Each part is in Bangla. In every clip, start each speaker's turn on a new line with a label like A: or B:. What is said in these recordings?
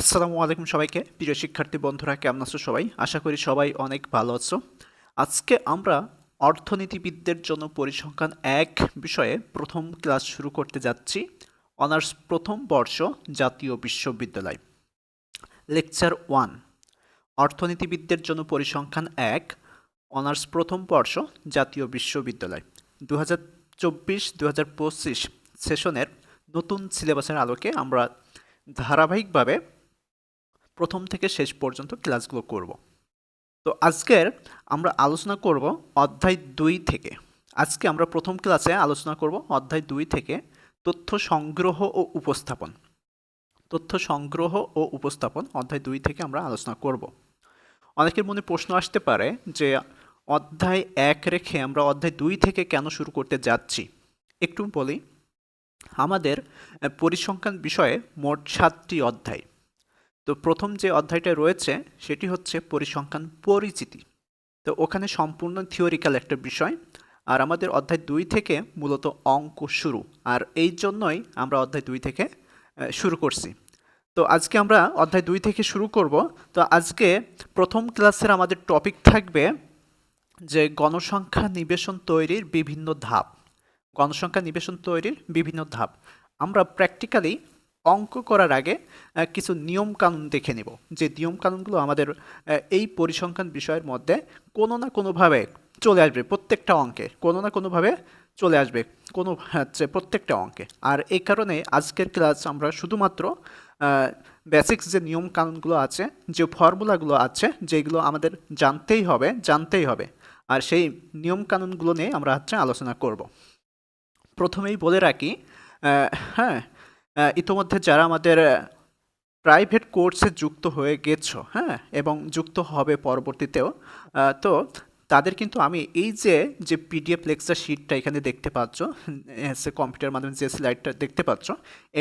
A: আসসালামু আলাইকুম সবাইকে। প্রিয় শিক্ষার্থী বন্ধুরা, কেমন আছো সবাই? আশা করি সবাই অনেক ভালো আছো। আজকে আমরা অর্থনীতিবিদদের জন্য পরিসংখ্যান ১ বিষয়ে প্রথম ক্লাস শুরু করতে যাচ্ছি। অনার্স প্রথম বর্ষ, জাতীয় বিশ্ববিদ্যালয়। লেকচার 1, অর্থনীতিবিদদের জন্য পরিসংখ্যান ১, অনার্স প্রথম বর্ষ, জাতীয় বিশ্ববিদ্যালয়। 2024-2025 সেশনের নতুন সিলেবাসের আলোকে আমরা ধারাবাহিকভাবে প্রথম থেকে শেষ পর্যন্ত ক্লাসগুলো করব। তো আজকের আমরা আলোচনা করব অধ্যায় 2 থেকে। আজকে আমরা প্রথম ক্লাসে আলোচনা করব অধ্যায় 2 থেকে তথ্য সংগ্রহ ও উপস্থাপন। তথ্য সংগ্রহ ও উপস্থাপন অধ্যায় 2 থেকে আমরা আলোচনা করব। অনেকের মনে প্রশ্ন আসতে পারে যে অধ্যায় 1 রেখে আমরা অধ্যায় 2 থেকে কেন শুরু করতে যাচ্ছি। একটু বলি, আমাদের পরিসংখ্যান বিষয়ে মোট 7টি অধ্যায়। তো প্রথম যে অধ্যায়টা রয়েছে সেটি হচ্ছে পরিসংখ্যান পরিচিতি। তো ওখানে সম্পূর্ণ থিওরিক্যাল একটা বিষয়, আর আমাদের অধ্যায় 2 থেকে মূলত অঙ্ক শুরু, আর এই জন্যই আমরা অধ্যায় 2 থেকে শুরু করছি। তো আজকে আমরা অধ্যায় 2 থেকে শুরু করব। তো আজকে প্রথম ক্লাসের আমাদের টপিক থাকবে যে গণসংখ্যা নিবেশন তৈরির বিভিন্ন ধাপ। গণসংখ্যা নিবেশন তৈরির বিভিন্ন ধাপ আমরা প্র্যাকটিক্যালি অঙ্ক করার আগে কিছু নিয়মকানুন দেখে নেব, যে নিয়মকানুনগুলো আমাদের এই পরিসংখ্যান বিষয়ের মধ্যে কোনো না কোনোভাবে চলে আসবে। প্রত্যেকটা অঙ্কে কোনো না কোনোভাবে চলে আসবে, কোনো হচ্ছে প্রত্যেকটা অঙ্কে। আর এই কারণে আজকের ক্লাস আমরা শুধুমাত্র বেসিক্স যে নিয়মকানুনগুলো আছে, যে ফর্মুলাগুলো আছে, যেগুলো আমাদের জানতেই হবে, আর সেই নিয়মকানুনগুলো নিয়ে আমরা হচ্ছে আলোচনা করব। প্রথমেই বলে রাখি, হ্যাঁ, ইতোমধ্যে যারা আমাদের প্রাইভেট কোর্সে যুক্ত হয়ে গেছো, হ্যাঁ, এবং যুক্ত হবে পরবর্তীতেও, তো তাদের কিন্তু আমি এই যে পিডিএফ লেকচার শিটটা এখানে দেখতে পাচ্ছ, সে কম্পিউটার মাধ্যমে যে স্লাইডটা দেখতে পাচ্ছ,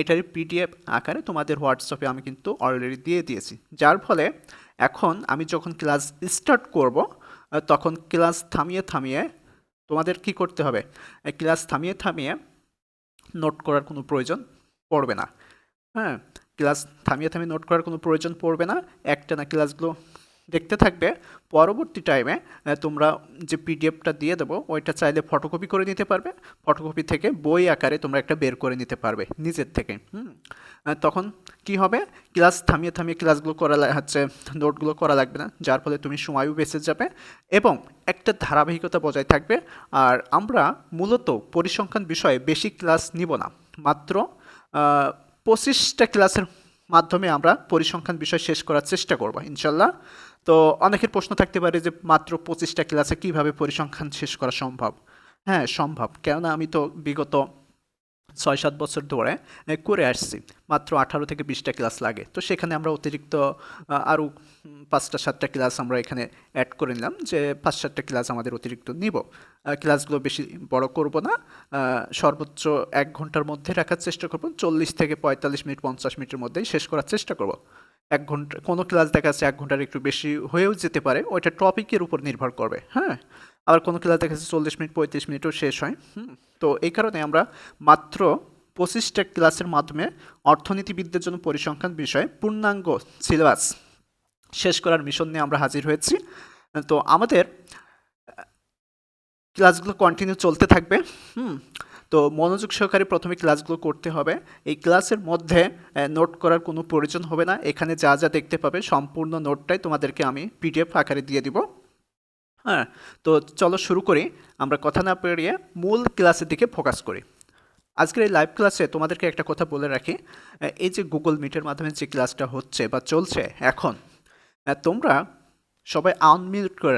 A: এটারই পিডিএফ আকারে তোমাদের হোয়াটসঅ্যাপে আমি কিন্তু অলরেডি দিয়ে দিয়েছি। যার ফলে এখন আমি যখন ক্লাস স্টার্ট করব, তখন ক্লাস থামিয়ে থামিয়ে তোমাদের কি করতে হবে, ক্লাস থামিয়ে থামিয়ে নোট করার কোনো প্রয়োজন পড়বে না। হ্যাঁ, ক্লাস থামিয়ে নোট করার কোনো প্রয়োজন পড়বে না। একটানা ক্লাসগুলো দেখতে থাকবে। পরবর্তী টাইমে তোমরা যে পিডিএফটা দিয়ে দেবো ওইটা চাইলে ফটোকপি করে নিতে পারবে। ফটোকপি থেকে বই আকারে তোমরা একটা বের করে নিতে পারবে নিজের থেকে। তখন কি হবে, ক্লাস থামিয়ে ক্লাসগুলো হচ্ছে নোটগুলো করা লাগবে না, যার ফলে তুমি সময়ও বেঁচে যাবে এবং একটা ধারাবাহিকতা বজায় থাকবে। আর আমরা মূলত পরিসংখ্যান বিষয়ে বেশি ক্লাস নিব না, মাত্র 25টা ক্লাসের মাধ্যমে আমরা পরিসংখ্যান বিষয় শেষ করার চেষ্টা করব ইনশাল্লাহ। তো অনেকের প্রশ্ন থাকতে পারে যে মাত্র 25টা ক্লাসে কিভাবে পরিসংখ্যান শেষ করা সম্ভব। হ্যাঁ, সম্ভব, কেননা আমি তো বিগত 6-7 বছর ধরে করে আসছি। মাত্র 18 থেকে 20টা ক্লাস লাগে, তো সেখানে আমরা অতিরিক্ত আরও 5টা-7টা ক্লাস আমরা এখানে অ্যাড করে নিলাম, যে 5-7টা ক্লাস আমাদের অতিরিক্ত নিব। ক্লাসগুলো বেশি বড় করব না, সর্বোচ্চ 1 ঘন্টার মধ্যে রাখার চেষ্টা করব। 40 থেকে 45 মিনিট 50 মিনিটের মধ্যেই শেষ করার চেষ্টা করব। 1 ঘন্টা কোনো ক্লাস দেখা যাচ্ছে 1 ঘন্টার একটু বেশি হয়েও যেতে পারে, ওইটা টপিকের উপর নির্ভর করবে। হ্যাঁ, আবার কোনো ক্লাস দেখা যাচ্ছে 40 মিনিট 35 মিনিটও শেষ হয়। তো এই কারণে আমরা মাত্র 25টা ক্লাসের মাধ্যমে অর্থনীতিবিদদের জন্য পরিসংখ্যান বিষয়ে পূর্ণাঙ্গ সিলেবাস শেষ করার মিশন নিয়ে আমরা হাজির হয়েছি। তো আমাদের ক্লাসগুলো কন্টিনিউ চলতে থাকবে। তো মনোযোগ সহকারে প্রথমে ক্লাসগুলো করতে হবে। এই ক্লাসের মধ্যে নোট করার কোনো প্রয়োজন হবে না। এখানে যা যা দেখতে পাবে সম্পূর্ণ নোটটাই তোমাদেরকে আমি পিডিএফ আকারে দিয়ে দিব। হ্যাঁ, তো চলো শুরু করি। আমরা কথা না পেরিয়ে মূল ক্লাসের দিকে ফোকাস করি। আজকের এই লাইভ ক্লাসে তোমাদেরকে একটা কথা বলে রাখি, এই যে গুগল মিটের মাধ্যমে যে ক্লাসটা হচ্ছে বা চলছে এখন, তোমরা সবাই আনমিউট করে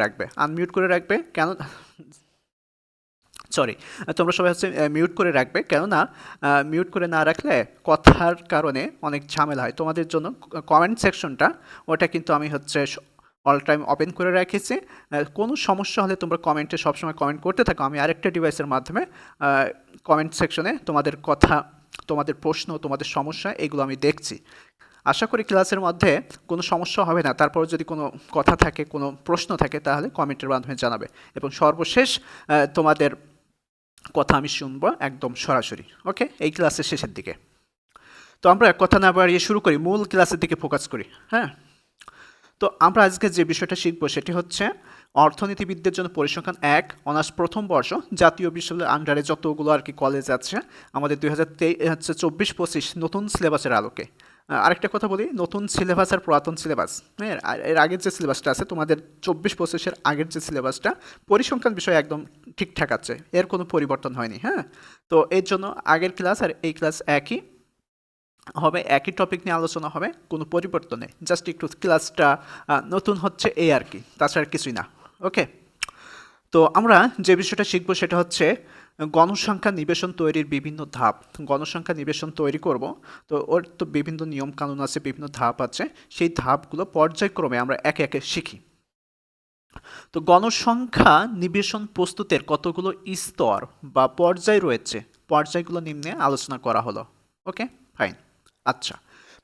A: রাখবে কেন, সরি, তোমরা সবাই হচ্ছে মিউট করে রাখবে, কেননা মিউট করে না রাখলে কথার কারণে অনেক ঝামেলা হয় তোমাদের জন্য। কমেন্ট সেকশনটা ওটা কিন্তু আমি হচ্ছে অল টাইম ওপেন করে রেখেছি। কোনো সমস্যা হলে তোমরা কমেন্টে সবসময় কমেন্ট করতে থাকো, আমি আরেকটা ডিভাইসের মাধ্যমে কমেন্ট সেকশনে তোমাদের কথা, তোমাদের প্রশ্ন, তোমাদের সমস্যা এগুলো আমি দেখছি। আশা করি ক্লাসের মধ্যে কোনো সমস্যা হবে না। তারপর যদি কোনো কথা থাকে, কোনো প্রশ্ন থাকে, তাহলে কমেন্টের মাধ্যমে জানাবে এবং সর্বশেষ তোমাদের কথা আমি শুনবো একদম সরাসরি। ওকে, এই ক্লাসের শেষের দিকে। তো আমরা কথা না বাড়িয়ে শুরু করি, মূল ক্লাসের দিকে ফোকাস করি। হ্যাঁ, তো আমরা আজকে যে বিষয়টা শিখবো সেটি হচ্ছে অর্থনীতিবিদদের জন্য পরিসংখ্যান 1 অনার্স প্রথম বর্ষ, জাতীয় বিশ্ববিদ্যালয়ের আন্ডারে যতগুলো আর কি কলেজ আছে আমাদের 2024-25 নতুন সিলেবাসের আলোকে। আরেকটা কথা বলি, নতুন সিলেবাস আর পুরাতন সিলেবাস, হ্যাঁ, এর আগের যে সিলেবাসটা আছে তোমাদের 24-25-এর আগের যে সিলেবাসটা পরিসংখ্যান বিষয় একদম ঠিকঠাক আছে, এর কোনো পরিবর্তন হয়নি। হ্যাঁ, তো এর জন্য আগের ক্লাস আর এই ক্লাস একই হবে, একই টপিক নিয়ে আলোচনা হবে, কোনো পরিবর্তন নেই, জাস্ট একটু ক্লাসটা নতুন হচ্ছে এই আর কি, তাছাড়া কিছুই না। ওকে, তো আমরা যে বিষয়টা শিখবো সেটা হচ্ছে গণসংখ্যা নিবেশন তৈরির বিভিন্ন ধাপ। গণসংখ্যা নিবেশন তৈরি করব, তো ওর তো বিভিন্ন নিয়ম কানুন আছে, বিভিন্ন ধাপ আছে, সেই ধাপগুলো পর্যায়ক্রমে আমরা একে একে শিখি। তো গণসংখ্যা নিবেশন প্রস্তুতের কতগুলো স্তর বা পর্যায় রয়েছে, পর্যায়গুলো নিম্নে আলোচনা করা হলো। ওকে, ফাইন। আচ্ছা,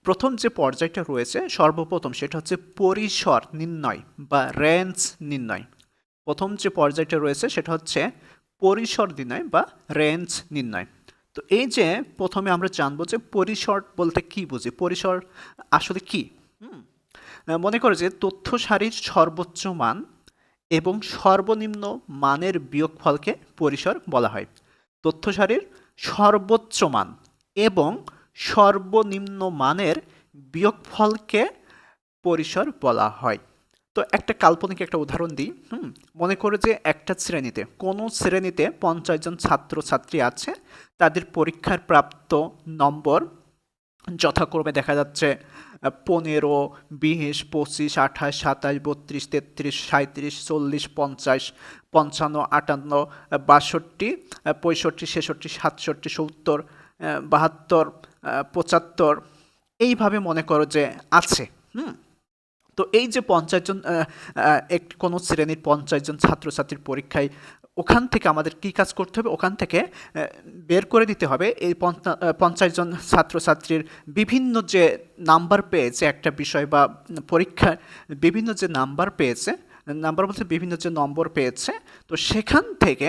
A: প্রথম যে পর্যায়টা রয়েছে সর্বপ্রথম সেটা হচ্ছে পরিসর নির্ণয় বা রেঞ্জ নির্ণয়। প্রথম যে পর্যায়টা রয়েছে সেটা হচ্ছে পরিসর নির্ণয় বা রেঞ্জ নির্ণয়। তো এই যে প্রথমে আমরা জানবো যে পরিসর বলতে কি বুঝি, পরিসর আসলে কি। মনে করো যে তথ্য সারির সর্বোচ্চ মান এবং সর্বনিম্ন মানের বিয়োগফলকে পরিসর বলা হয়। তথ্য সারির সর্বোচ্চ মান এবং সর্বনিম্ন মানের বিয়োগফলকে পরিসর বলা হয়। তো একটা কাল্পনিক একটা উদাহরণ দিই। মনে করো যে একটা শ্রেণীতে, কোনো শ্রেণীতে 50 জন ছাত্রছাত্রী আছে, তাদের পরীক্ষার প্রাপ্ত নম্বর যথাক্রমে দেখা যাচ্ছে 15, 20, 25, 28, 27, 32, 33, 37, 40, 50, 55, 58, 62, 65, 66, 67, 70, 72, 75 এইভাবে মনে করো যে আছে। তো এই যে 50 জন কোনো শ্রেণীর 50 জন ছাত্রছাত্রীর পরীক্ষায়, ওখান থেকে আমাদের কি কাজ করতে হবে, ওখান থেকে বের করে দিতে হবে এই 50 জন ছাত্রছাত্রীর বিভিন্ন যে নাম্বার পেয়েছে একটা বিষয় বা পরীক্ষায়, বিভিন্ন যে নাম্বার পেয়েছে, নাম্বার বলতে বিভিন্ন যে নম্বর পেয়েছে, তো সেখান থেকে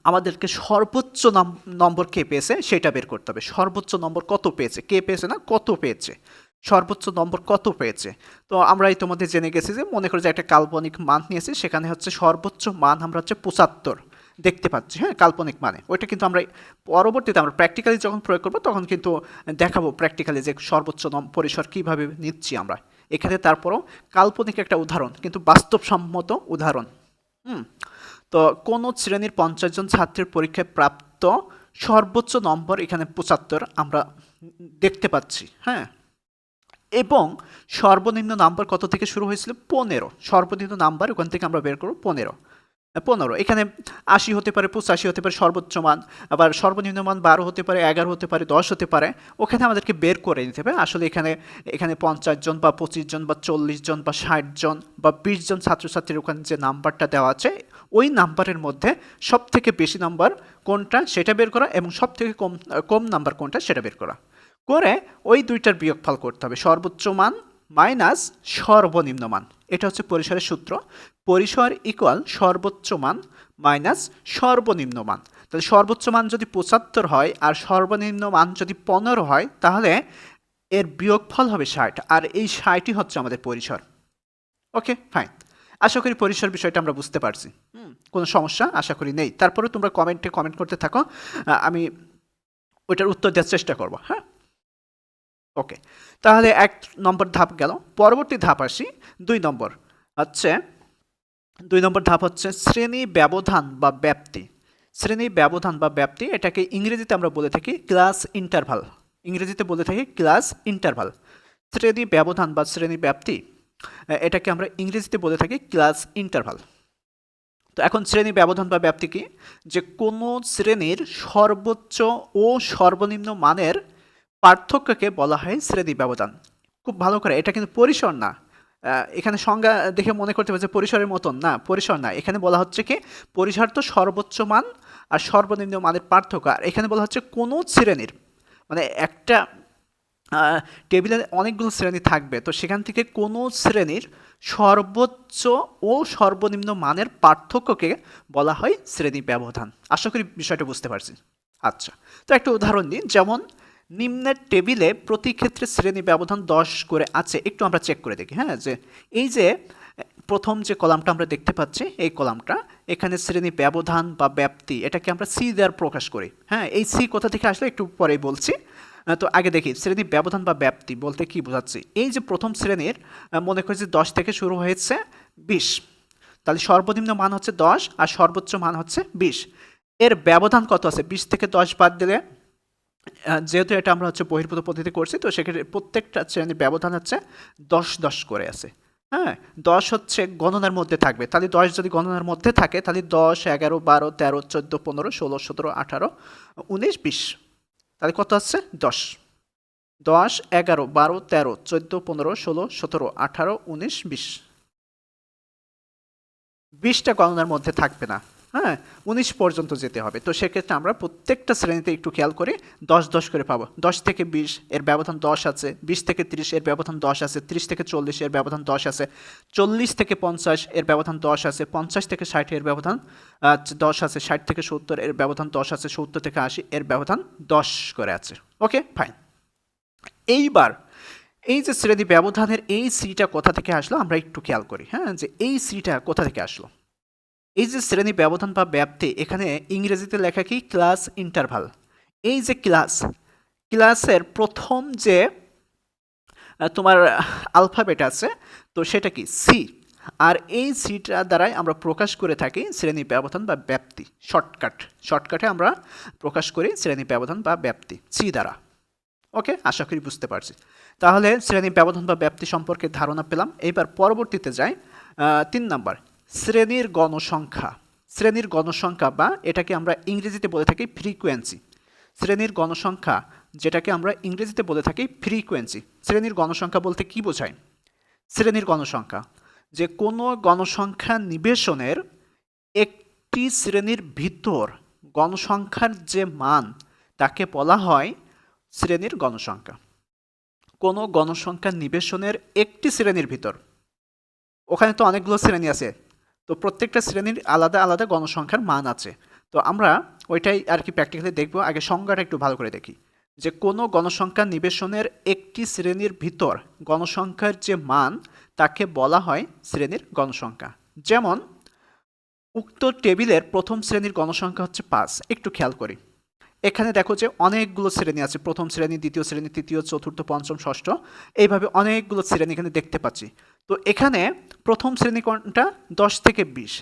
A: আমাদেরকে সর্বোচ্চ নম্বর কে পেয়েছে সেটা বের করতে হবে। সর্বোচ্চ নম্বর কত পেয়েছে, কে পেয়েছে না, কত পেয়েছে, সর্বোচ্চ নম্বর কত পেয়েছে। তো আমরা ইতিমধ্যে জেনে গেছি যে মনে করি যে একটা কাল্পনিক মান নিয়েছি, সেখানে হচ্ছে সর্বোচ্চ মান আমরা হচ্ছে 75 দেখতে পাচ্ছি। হ্যাঁ, কাল্পনিক মানে ওইটা কিন্তু আমরা পরবর্তীতে আমরা প্র্যাকটিক্যালি যখন প্রয়োগ করবো তখন কিন্তু দেখাবো প্র্যাকটিক্যালি যে সর্বোচ্চ পরিসর কীভাবে নিচ্ছি আমরা। এখানে তারপরও কাল্পনিক একটা উদাহরণ, কিন্তু বাস্তবসম্মত উদাহরণ। তো কোনো শ্রেণীর 50 জন ছাত্রের পরীক্ষায় প্রাপ্ত সর্বোচ্চ নম্বর এখানে 75 আমরা দেখতে পাচ্ছি। হ্যাঁ, এবং সর্বনিম্ন নাম্বার কত থেকে শুরু হয়েছিল, 15। সর্বনিম্ন নাম্বার ওখান থেকে আমরা বের করব 15। এখানে 80 হতে পারে, 85 হতে পারে সর্বোচ্চ মান, আবার সর্বনিম্ন মান 12 হতে পারে, 11 হতে পারে, 10 হতে পারে। ওখানে আমাদেরকে বের করে নিতে হবে আসলে এখানে 50 জন বা 25 জন বা 40 জন বা 60 জন বা 20 জন ছাত্রছাত্রীর ওখানে যে নাম্বারটা দেওয়া আছে, ওই নাম্বারের মধ্যে সব থেকে বেশি নাম্বার কোনটা সেটা বের করা এবং সব থেকে কম নাম্বার কোনটা সেটা বের করা, করে ওই দুইটার বিয়োগফল করতে হবে, সর্বোচ্চ মান মাইনাস সর্বনিম্ন মান। এটা হচ্ছে পরিসরের সূত্র। পরিসর ইকুয়াল সর্বোচ্চ মান মাইনাস সর্বনিম্ন মান। তাহলে সর্বোচ্চ মান যদি 75 হয় আর সর্বনিম্ন মান যদি 15 হয়, তাহলে এর বিয়োগফল হবে 60, আর এই 60ই হচ্ছে আমাদের পরিসর। ওকে, ফাইন। আশা করি পরিসর বিষয়টা আমরা বুঝতে পারছি। কোনো সমস্যা আশা করি নেই। তারপরে তোমরা কমেন্ট করতে থাকো, আমি ওইটার উত্তর দেওয়ার চেষ্টা করবো। হ্যাঁ, ওকে, তাহলে 1 নম্বর ধাপ গেল। পরবর্তী ধাপ আসি 2 নম্বর। 2 নম্বর ধাপ হচ্ছে শ্রেণী ব্যবধান বা ব্যাপ্তি। শ্রেণী ব্যবধান বা ব্যাপ্তি, এটাকে ইংরেজিতে আমরা বলে থাকি ক্লাস ইন্টারভাল। ইংরেজিতে বলে থাকি ক্লাস ইন্টারভাল। শ্রেণী ব্যবধান বা শ্রেণী ব্যাপ্তি, এটাকে আমরা ইংরেজিতে বলে থাকি ক্লাস ইন্টারভাল। তো এখন শ্রেণী ব্যবধান বা ব্যাপ্তি কি, যে কোনো শ্রেণীর সর্বোচ্চ ও সর্বনিম্ন মানের পার্থক্যকে বলা হয় শ্রেণী ব্যবধান। খুব ভালো করে, এটা কিন্তু পরিসর না। এখানে সংজ্ঞা দেখে মনে করতে হবে যে পরিসরের মতন, না, পরিসর না। এখানে বলা হচ্ছে কি, পরিসর তো সর্বোচ্চ মান আর সর্বনিম্ন মানের পার্থক্য, আর এখানে বলা হচ্ছে কোনো শ্রেণীর, মানে একটা টেবিলে অনেকগুলো শ্রেণী থাকবে, তো সেখান থেকে কোনো শ্রেণীর সর্বোচ্চ ও সর্বনিম্ন মানের পার্থক্যকে বলা হয় শ্রেণী ব্যবধান। আশা করি বিষয়টা বুঝতে পারছি। আচ্ছা, তো একটা উদাহরণ দিই, যেমন নিম্নের টেবিলে প্রতি ক্ষেত্রে শ্রেণী ব্যবধান 10 করে আছে। একটু আমরা চেক করে দেখি, হ্যাঁ, যে এই যে প্রথম যে কলামটা আমরা দেখতে পাচ্ছি, এই কলামটা, এখানে শ্রেণী ব্যবধান বা ব্যাপ্তি, এটাকে আমরা সি দ্বারা প্রকাশ করি। হ্যাঁ, এই সি কোথা থেকে আসলে একটু পরেই বলছি। তো আগে দেখি শ্রেণী ব্যবধান বা ব্যাপ্তি বলতে কি বোঝাচ্ছি। এই যে প্রথম শ্রেণীর মনে করি যে 10 থেকে শুরু হয়েছে 20, তাহলে সর্বনিম্ন মান হচ্ছে 10 আর সর্বোচ্চ মান হচ্ছে 20। এর ব্যবধান কত আছে? 20 থেকে 10 বাদ দিলে, যেহেতু এটা আমরা হচ্ছে বহির্ভূত পদ্ধতি করছি, তো সেক্ষেত্রে প্রত্যেকটা শ্রেণীর ব্যবধান হচ্ছে 10 করে আছে। হ্যাঁ, 10 হচ্ছে গণনার মধ্যে থাকবে, তাহলে 10 যদি গণনার মধ্যে থাকে তাহলে 10, 11, 12, 13, 14, 15, 16, 17, 18, 19, 20, তাহলে কত আছে? 10, 10, 11, 12, 13, 14, 15, 16, 17, 18, 19, 20, 20টা গণনার মধ্যে থাকবে না। হ্যাঁ, 19 পর্যন্ত যেতে হবে। তো সেক্ষেত্রে আমরা প্রত্যেকটা শ্রেণীতে একটু খেয়াল করি, 10 করে পাবো। 10 থেকে 20 এর ব্যবধান 10 আছে, 20 থেকে 30 এর ব্যবধান 10 আছে, 30 থেকে 40 এর ব্যবধান 10 আছে, 40 থেকে 50 এর ব্যবধান 10 আছে, 50 থেকে 60 এর ব্যবধান 10 আছে, 60 থেকে 70 এর ব্যবধান 10 আছে, 70 থেকে 80 এর ব্যবধান 10 করে আছে। ওকে, ফাইন। এইবার এই যে শ্রেণী ব্যবধানের এই সিটা কোথা থেকে আসলো আমরা একটু খেয়াল করি। হ্যাঁ, যে এই সিটা কোথা থেকে আসলো। এই যে শ্রেণী ব্যবধান বা ব্যাপ্তি, এখানে ইংরেজিতে লেখা কি? Class interval. এই যে ক্লাসের প্রথম যে তোমার আলফাবেট আছে, তো সেটা কি? সি। আর এই সিটা দ্বারাই আমরা প্রকাশ করে থাকি শ্রেণী ব্যবধান বা ব্যাপ্তি। শর্টকাটে আমরা প্রকাশ করি শ্রেণী ব্যবধান বা ব্যাপ্তি সি দ্বারা। ওকে, আশা করি বুঝতে পারছি। তাহলে শ্রেণী ব্যবধান বা ব্যাপ্তি সম্পর্কে ধারণা পেলাম। এইবার পরবর্তীতে যাই, 3 নাম্বার, শ্রেণীর গণসংখ্যা। শ্রেণীর গণসংখ্যা বা এটাকে আমরা ইংরেজিতে বলে থাকি ফ্রিকোয়েন্সি। শ্রেণীর গণসংখ্যা, যেটাকে আমরা ইংরেজিতে বলে থাকি ফ্রিকোয়েন্সি। শ্রেণীর গণসংখ্যা বলতে কি বোঝায়? শ্রেণীর গণসংখ্যা যে কোনো গণসংখ্যা নিবেশনের একটি শ্রেণীর ভিতর গণসংখ্যার যে মান, তাকে বলা হয় শ্রেণীর গণসংখ্যা। কোনো গণসংখ্যা নিবেশনের একটি শ্রেণীর ভিতর, ওখানে তো অনেকগুলো শ্রেণী আছে, তো প্রত্যেকটা শ্রেণীর আলাদা আলাদা গণসংখ্যার মান আছে। তো আমরা ওইটাই আর কি প্র্যাকটিক্যালি দেখব। আগে সংজ্ঞাটা একটু ভালো করে দেখি, যে কোনো গণসংখ্যা নিবেশনের একটি শ্রেণীর ভিতর গণসংখ্যার যে মান, তাকে বলা হয় শ্রেণীর গণসংখ্যা। যেমন উক্ত টেবিলের প্রথম শ্রেণীর গণসংখ্যা হচ্ছে 5। একটু খেয়াল করি, এখানে দেখো যে অনেকগুলো শ্রেণী আছে, প্রথম শ্রেণী, দ্বিতীয় শ্রেণী, তৃতীয়, চতুর্থ, পঞ্চম, ষষ্ঠ, এইভাবে অনেকগুলো শ্রেণী এখানে দেখতে পাচ্ছি। তো এখানে প্রথম শ্রেণী কোনটা? 10 থেকে 20,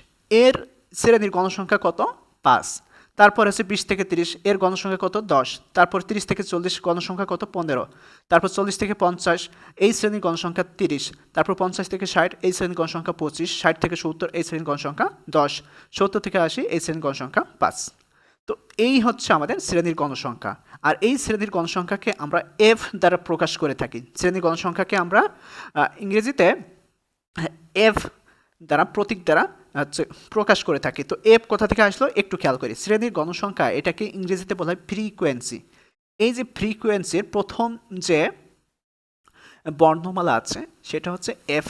A: এর শ্রেণীর গণসংখ্যা কত? 5। তারপর আছে 20 থেকে 30, এর গণসংখ্যা কত? 10। তারপর 30 থেকে 40, গণসংখ্যা কত? 15। তারপর 40 থেকে 50, এই শ্রেণীর গণসংখ্যা 30। তারপর 50 থেকে 60, এই শ্রেণীর গণসংখ্যা 25। 60 থেকে 70, এই শ্রেণীর গণসংখ্যা 10। 70 থেকে 80, এই শ্রেণীর গণসংখ্যা 5। তো এই হচ্ছে আমাদের শ্রেণীর গণসংখ্যা। আর এই শ্রেণীর গণসংখ্যাকে আমরা এফ দ্বারা প্রকাশ করে থাকি। শ্রেণীর গণসংখ্যাকে আমরা ইংরেজিতে এফ দ্বারা, প্রতীক দ্বারা প্রকাশ করে থাকি। তো এফ কোথা থেকে আসলো একটু খেয়াল করি। শ্রেণীর গণসংখ্যা, এটাকে ইংরেজিতে বলা হয় ফ্রিকোয়েন্সি। এই যে ফ্রিকোয়েন্সির প্রথম যে বর্ণমালা আছে সেটা হচ্ছে এফ।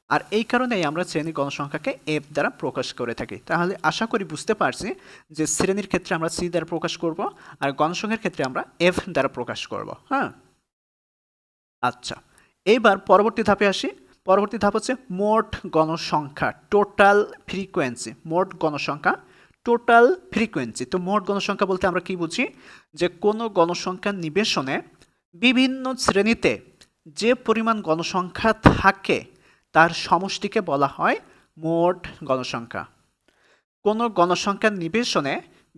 A: আর এই কারণেই আমরা শ্রেণীর গণসংখ্যাকে এফ দ্বারা প্রকাশ করে থাকি। তাহলে আশা করি বুঝতে পারছি যে শ্রেণীর ক্ষেত্রে আমরা সি দ্বারা প্রকাশ করব, আর গণসংখ্যার ক্ষেত্রে আমরা এফ দ্বারা প্রকাশ করব। হ্যাঁ, আচ্ছা, এইবার পরবর্তী ধাপে আসি। পরবর্তী ধাপ হচ্ছে মোট গণসংখ্যা, টোটাল ফ্রিকোয়েন্সি। মোট গণসংখ্যা, টোটাল ফ্রিকোয়েন্সি। তো মোট গণসংখ্যা বলতে আমরা কি বুঝি? যে কোনো গণসংখ্যা নিবেশনে বিভিন্ন শ্রেণীতে যে পরিমাণ গণসংখ্যা থাকে তার সমষ্টিকে বলা হয় মোট গণসংখ্যা। কোনো গণসংখ্যার নিবেশনে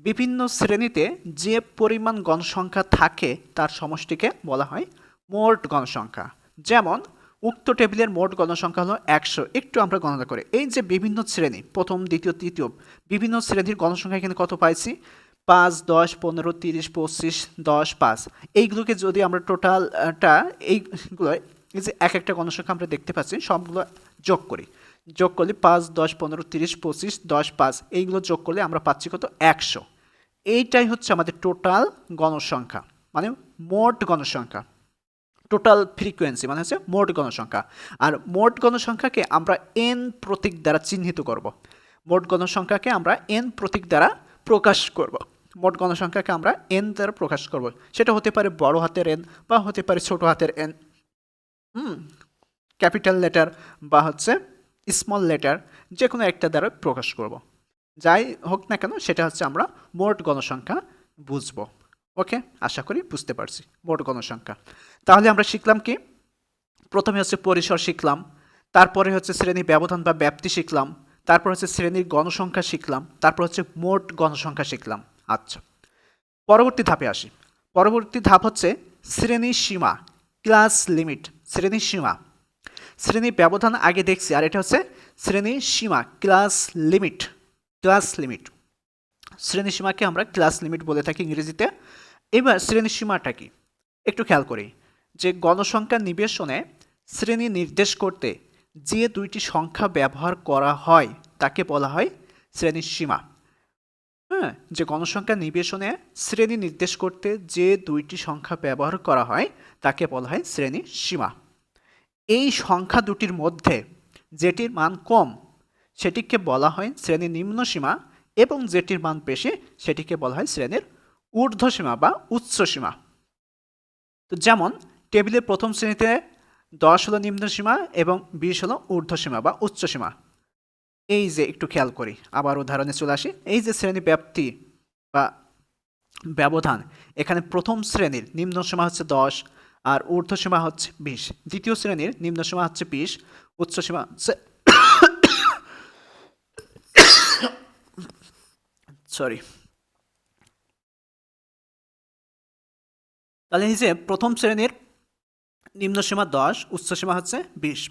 A: বিভিন্ন শ্রেণীতে যে পরিমাণ গণসংখ্যা থাকে তার সমষ্টিকে বলা হয় মোট গণসংখ্যা। যেমন উক্ত টেবিলের মোট গণসংখ্যা হলো 100। একটু আমরা গণনা করি, এই যে বিভিন্ন শ্রেণী, প্রথম, দ্বিতীয়, তৃতীয়, বিভিন্ন শ্রেণীর গণসংখ্যা এখানে কত পাইছি? 5, 10, 15, 30, 25, 10, 5। এইগুলোকে যদি আমরা টোটালটা, এইগুলো এই যে এক একটা গণসংখ্যা আমরা দেখতে পাচ্ছি, সবগুলো যোগ করি। যোগ করলে 5, 10, 15, 30, 25, 10, 5, এইগুলো যোগ করলে আমরা পাচ্ছি কত? 100। এইটাই হচ্ছে আমাদের টোটাল গণসংখ্যা, মানে মোট গণসংখ্যা। টোটাল ফ্রিকোয়েন্সি মানে হচ্ছে মোট গণসংখ্যা। আর মোট গণসংখ্যাকে আমরা এন প্রতীক দ্বারা চিহ্নিত করব। মোট গণসংখ্যাকে আমরা এন প্রতীক দ্বারা প্রকাশ করব। মোট গণসংখ্যাকে আমরা এন দ্বারা প্রকাশ করব। সেটা হতে পারে বড় হাতের এন বা হতে পারে ছোট হাতের এন, ক্যাপিটাল লেটার বা হচ্ছে স্মল লেটার, যে কোনো একটা দ্বারা প্রকাশ করব। যাই হোক না কেন সেটা হচ্ছে আমরা মোট গণসংখ্যা বুঝবো। ওকে, আশা করি বুঝতে পারছি মোট গণসংখ্যা। তাহলে আমরা শিখলাম কি, প্রথমে হচ্ছে পরিসর শিখলাম, তারপরে হচ্ছে শ্রেণী ব্যবধান বা ব্যাপ্তি শিখলাম, তারপর হচ্ছে শ্রেণীর গণসংখ্যা শিখলাম, তারপর হচ্ছে মোট গণসংখ্যা শিখলাম। আচ্ছা, পরবর্তী ধাপে আসি। পরবর্তী ধাপ হচ্ছে শ্রেণী সীমা, ক্লাস লিমিট। শ্রেণী সীমা, শ্রেণী ব্যবধান আগে দেখছি, আর এটা হচ্ছে শ্রেণী সীমা, ক্লাস লিমিট। ক্লাস লিমিট, শ্রেণী সীমাকে আমরা ক্লাস লিমিট বলে থাকি ইংরেজিতে। এবার শ্রেণী সীমাটা কি একটু খেয়াল করি, যে গণসংখ্যা নিবেশনে শ্রেণী নির্দেশ করতে যে দুইটি সংখ্যা ব্যবহার করা হয় তাকে বলা হয় শ্রেণী সীমা। হ্যাঁ, যে গণসংখ্যা নিবেশনে শ্রেণী নির্দেশ করতে যে দুইটি সংখ্যা ব্যবহার করা হয় তাকে বলা হয় শ্রেণী সীমা। এই সংখ্যা দুটির মধ্যে যেটির মান কম সেটিকে বলা হয় শ্রেণীর নিম্ন সীমা, এবং যেটির মান বেশি সেটিকে বলা হয় শ্রেণীর ঊর্ধ্বসীমা বা উচ্চ সীমা। তো যেমন টেবিলের প্রথম শ্রেণীতে 10 হলো নিম্ন সীমা এবং 20 হলো ঊর্ধ্বসীমা বা উচ্চ সীমা। এই যে একটু খেয়াল করি, আবার উদাহরণে চলে আসি। এই যে শ্রেণী ব্যাপ্তি বা ব্যবধান, এখানে প্রথম শ্রেণীর নিম্ন সীমা হচ্ছে 10 আর ঊর্ধ্বসীমা হচ্ছে 20। দ্বিতীয় শ্রেণীর নিম্ন সীমা হচ্ছে 20, উচ্চ সীমা হচ্ছে সরি। তাহলে এই যে প্রথম শ্রেণীর নিম্ন সীমা 10, উচ্চ সীমা হচ্ছে 20।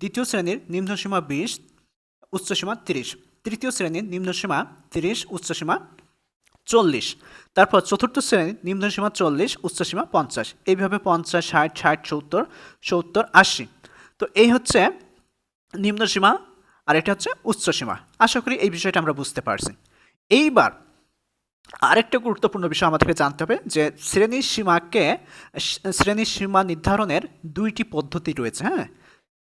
A: দ্বিতীয় শ্রেণীর নিম্ন সীমা 20, উচ্চ সীমা 30। তৃতীয় শ্রেণীর নিম্ন সীমা 30, উচ্চ সীমা 40। তারপর চতুর্থ শ্রেণীর নিম্ন সীমা 40, উচ্চ সীমা 50। এইভাবে 50, 60, 60, 70, 70, 80। তো এই হচ্ছে নিম্ন সীমা আর এটা হচ্ছে উচ্চ সীমা। আশা করি এই বিষয়টা আমরা বুঝতে পারছি। এইবার আরেকটা গুরুত্বপূর্ণ বিষয় আমাদেরকে জানতে হবে, যে শ্রেণী সীমা নির্ধারণের দুইটি পদ্ধতি রয়েছে। হ্যাঁ,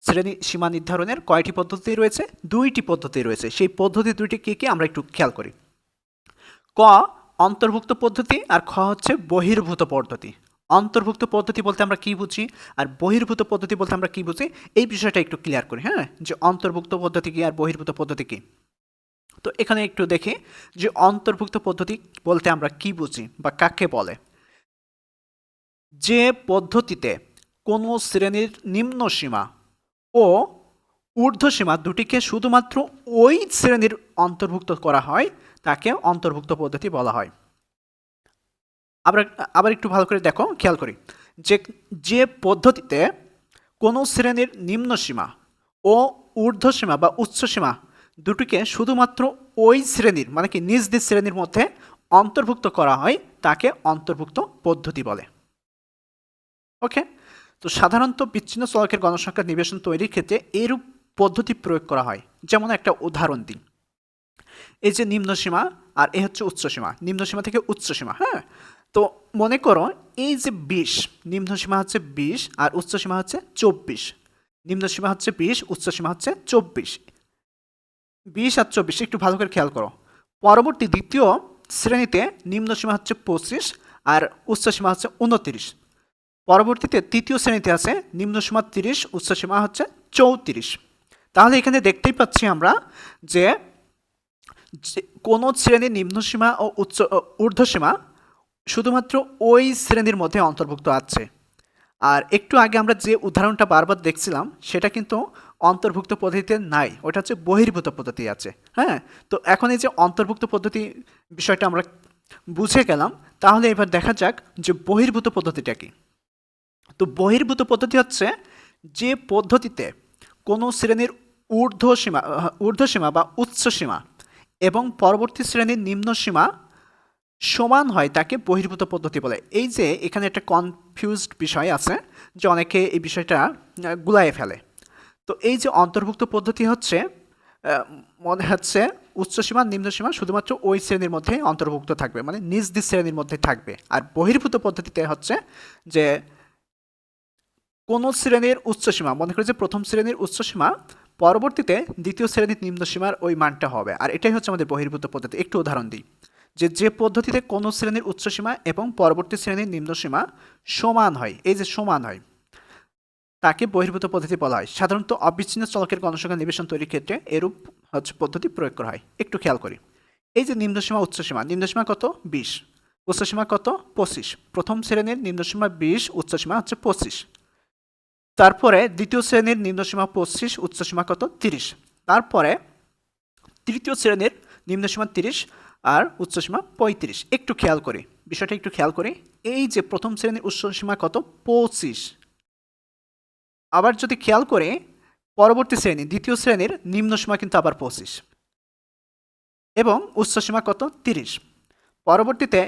A: শ্রেণী সীমা নির্ধারণের কয়টি পদ্ধতি রয়েছে? দুইটি পদ্ধতি রয়েছে। সেই পদ্ধতি দুইটি কী কী আমরা একটু খেয়াল করি। ক অন্তর্ভুক্ত পদ্ধতি, আর খ হচ্ছে বহির্ভূত পদ্ধতি। অন্তর্ভুক্ত পদ্ধতি বলতে আমরা কি বুঝি আর বহির্ভূত পদ্ধতি বলতে আমরা কি বুঝি, এই বিষয়টা একটু ক্লিয়ার করি। হ্যাঁ, যে অন্তর্ভুক্ত পদ্ধতি কি আর বহির্ভূত পদ্ধতি কি। তো এখানে একটু দেখি যে অন্তর্ভুক্ত পদ্ধতি বলতে আমরা কি বুঝি বা কাকে বলে। যে পদ্ধতিতে কোনো শ্রেণীর নিম্ন সীমা ও ঊর্ধ্বসীমা দুটিকে শুধুমাত্র ওই শ্রেণীর অন্তর্ভুক্ত করা হয় তাকে অন্তর্ভুক্ত পদ্ধতি বলা হয়। আবার একটু ভালো করে দেখো, খেয়াল করি, যে পদ্ধতিতে কোনো শ্রেণীর নিম্ন সীমা ও ঊর্ধ্বসীমা বা উচ্চসীমা দুটিকে শুধুমাত্র ওই শ্রেণীর মানে কি নিজ নিজ শ্রেণীর মধ্যে অন্তর্ভুক্ত করা হয় তাকে অন্তর্ভুক্ত পদ্ধতি বলে। ওকে, তো সাধারণত বিচ্ছিন্ন চলকের গণসংখ্যা নিবেশন তৈরির ক্ষেত্রে এরূপ পদ্ধতি প্রয়োগ করা হয়। যেমন একটা উদাহরণ দিই, এই যে নিম্ন সীমা আর এ হচ্ছে উচ্চ সীমা, নিম্ন সীমা থেকে উচ্চ সীমা। হ্যাঁ, তো মনে করো এই যে 20, নিম্ন সীমা হচ্ছে 20 আর উচ্চ সীমা হচ্ছে 24। নিম্ন সীমা হচ্ছে 20, উচ্চ সীমা হচ্ছে 24। 20 আর 24 একটু ভালো করে খেয়াল করো। পরবর্তী দ্বিতীয় শ্রেণীতে নিম্ন সীমা হচ্ছে 25 আর উচ্চ সীমা হচ্ছে 29। পরবর্তীতে তৃতীয় শ্রেণীতে আছে নিম্ন সীমা 30, উচ্চ সীমা হচ্ছে 34। তাহলে এখানে দেখতেই পাচ্ছি আমরা যে কোনো শ্রেণীর নিম্ন সীমা ও ঊর্ধ্বসীমা শুধুমাত্র ওই শ্রেণীর মধ্যে অন্তর্ভুক্ত আছে। আর একটু আগে আমরা যে উদাহরণটা বারবার দেখছিলাম সেটা কিন্তু অন্তর্ভুক্ত পদ্ধতিতে নাই, ওটা হচ্ছে বহির্ভূত পদ্ধতি আছে। হ্যাঁ, তো এখন এই যে অন্তর্ভুক্ত পদ্ধতি বিষয়টা আমরা বুঝে গেলাম, তাহলে এবার দেখা যাক যে বহির্ভূত পদ্ধতিটা কি। তো বহির্ভূত পদ্ধতি হচ্ছে যে পদ্ধতিতে কোনো শ্রেণীর ঊর্ধ্বসীমা বা উচ্চ সীমা এবং পরবর্তী শ্রেণীর নিম্ন সীমা সমান হয় তাকে বহির্ভূত পদ্ধতি বলে। এই যে এখানে একটা কনফিউজড বিষয় আছে যে অনেকে এই বিষয়টা গুলায়ে ফেলে। তো এই যে অন্তর্ভুক্ত পদ্ধতি হচ্ছে মনে হচ্ছে উচ্চসীমা নিম্নসীমা শুধুমাত্র ওই শ্রেণীর মধ্যে অন্তর্ভুক্ত থাকবে, মানে নিজ নিজ শ্রেণীর মধ্যে থাকবে। আর বহির্ভূত পদ্ধতিতে হচ্ছে যে কোনো শ্রেণীর উচ্চসীমা, মনে করি যে প্রথম শ্রেণীর উচ্চসীমা পরবর্তীতে দ্বিতীয় শ্রেণীর নিম্নসীমার ওই মানটা হবে, আর এটাই হচ্ছে আমাদের বহির্ভূত পদ্ধতি। একটু উদাহরণ দিই, যে পদ্ধতিতে কোনো শ্রেণীর উচ্চসীমা এবং পরবর্তী শ্রেণীর নিম্নসীমা সমান হয়, এই যে সমান হয়, তাকে বহির্ভূত পদ্ধতি বলা হয়। সাধারণত অবিচ্ছিন্ন চলকের গণসংখ্যা নিবেশন তৈরির ক্ষেত্রে এরূপ পদ্ধতি প্রয়োগ করা হয়। একটু খেয়াল করি, এই যে নিম্নসীমা উচ্চসীমা, নিম্নসীমা কত 20, উচ্চসীমা কত 25। প্রথম শ্রেণীর নিম্নসীমা 20, উচ্চসীমা হচ্ছে 25। তারপরে দ্বিতীয় শ্রেণীর নিম্নসীমা 25, উচ্চসীমা কত 30। তারপরে তৃতীয় শ্রেণীর নিম্নসীমা 30 আর উচ্চসীমা 35। একটু খেয়াল করি, বিষয়টা একটু খেয়াল করি, এই যে প্রথম শ্রেণীর উচ্চসীমা কত 25। আবার যদি খেয়াল করে পরবর্তী শ্রেণী দ্বিতীয় শ্রেণীর নিম্নসীমা কিন্তু আবার 25 এবং উচ্চসীমা কত 30। পরবর্তীতে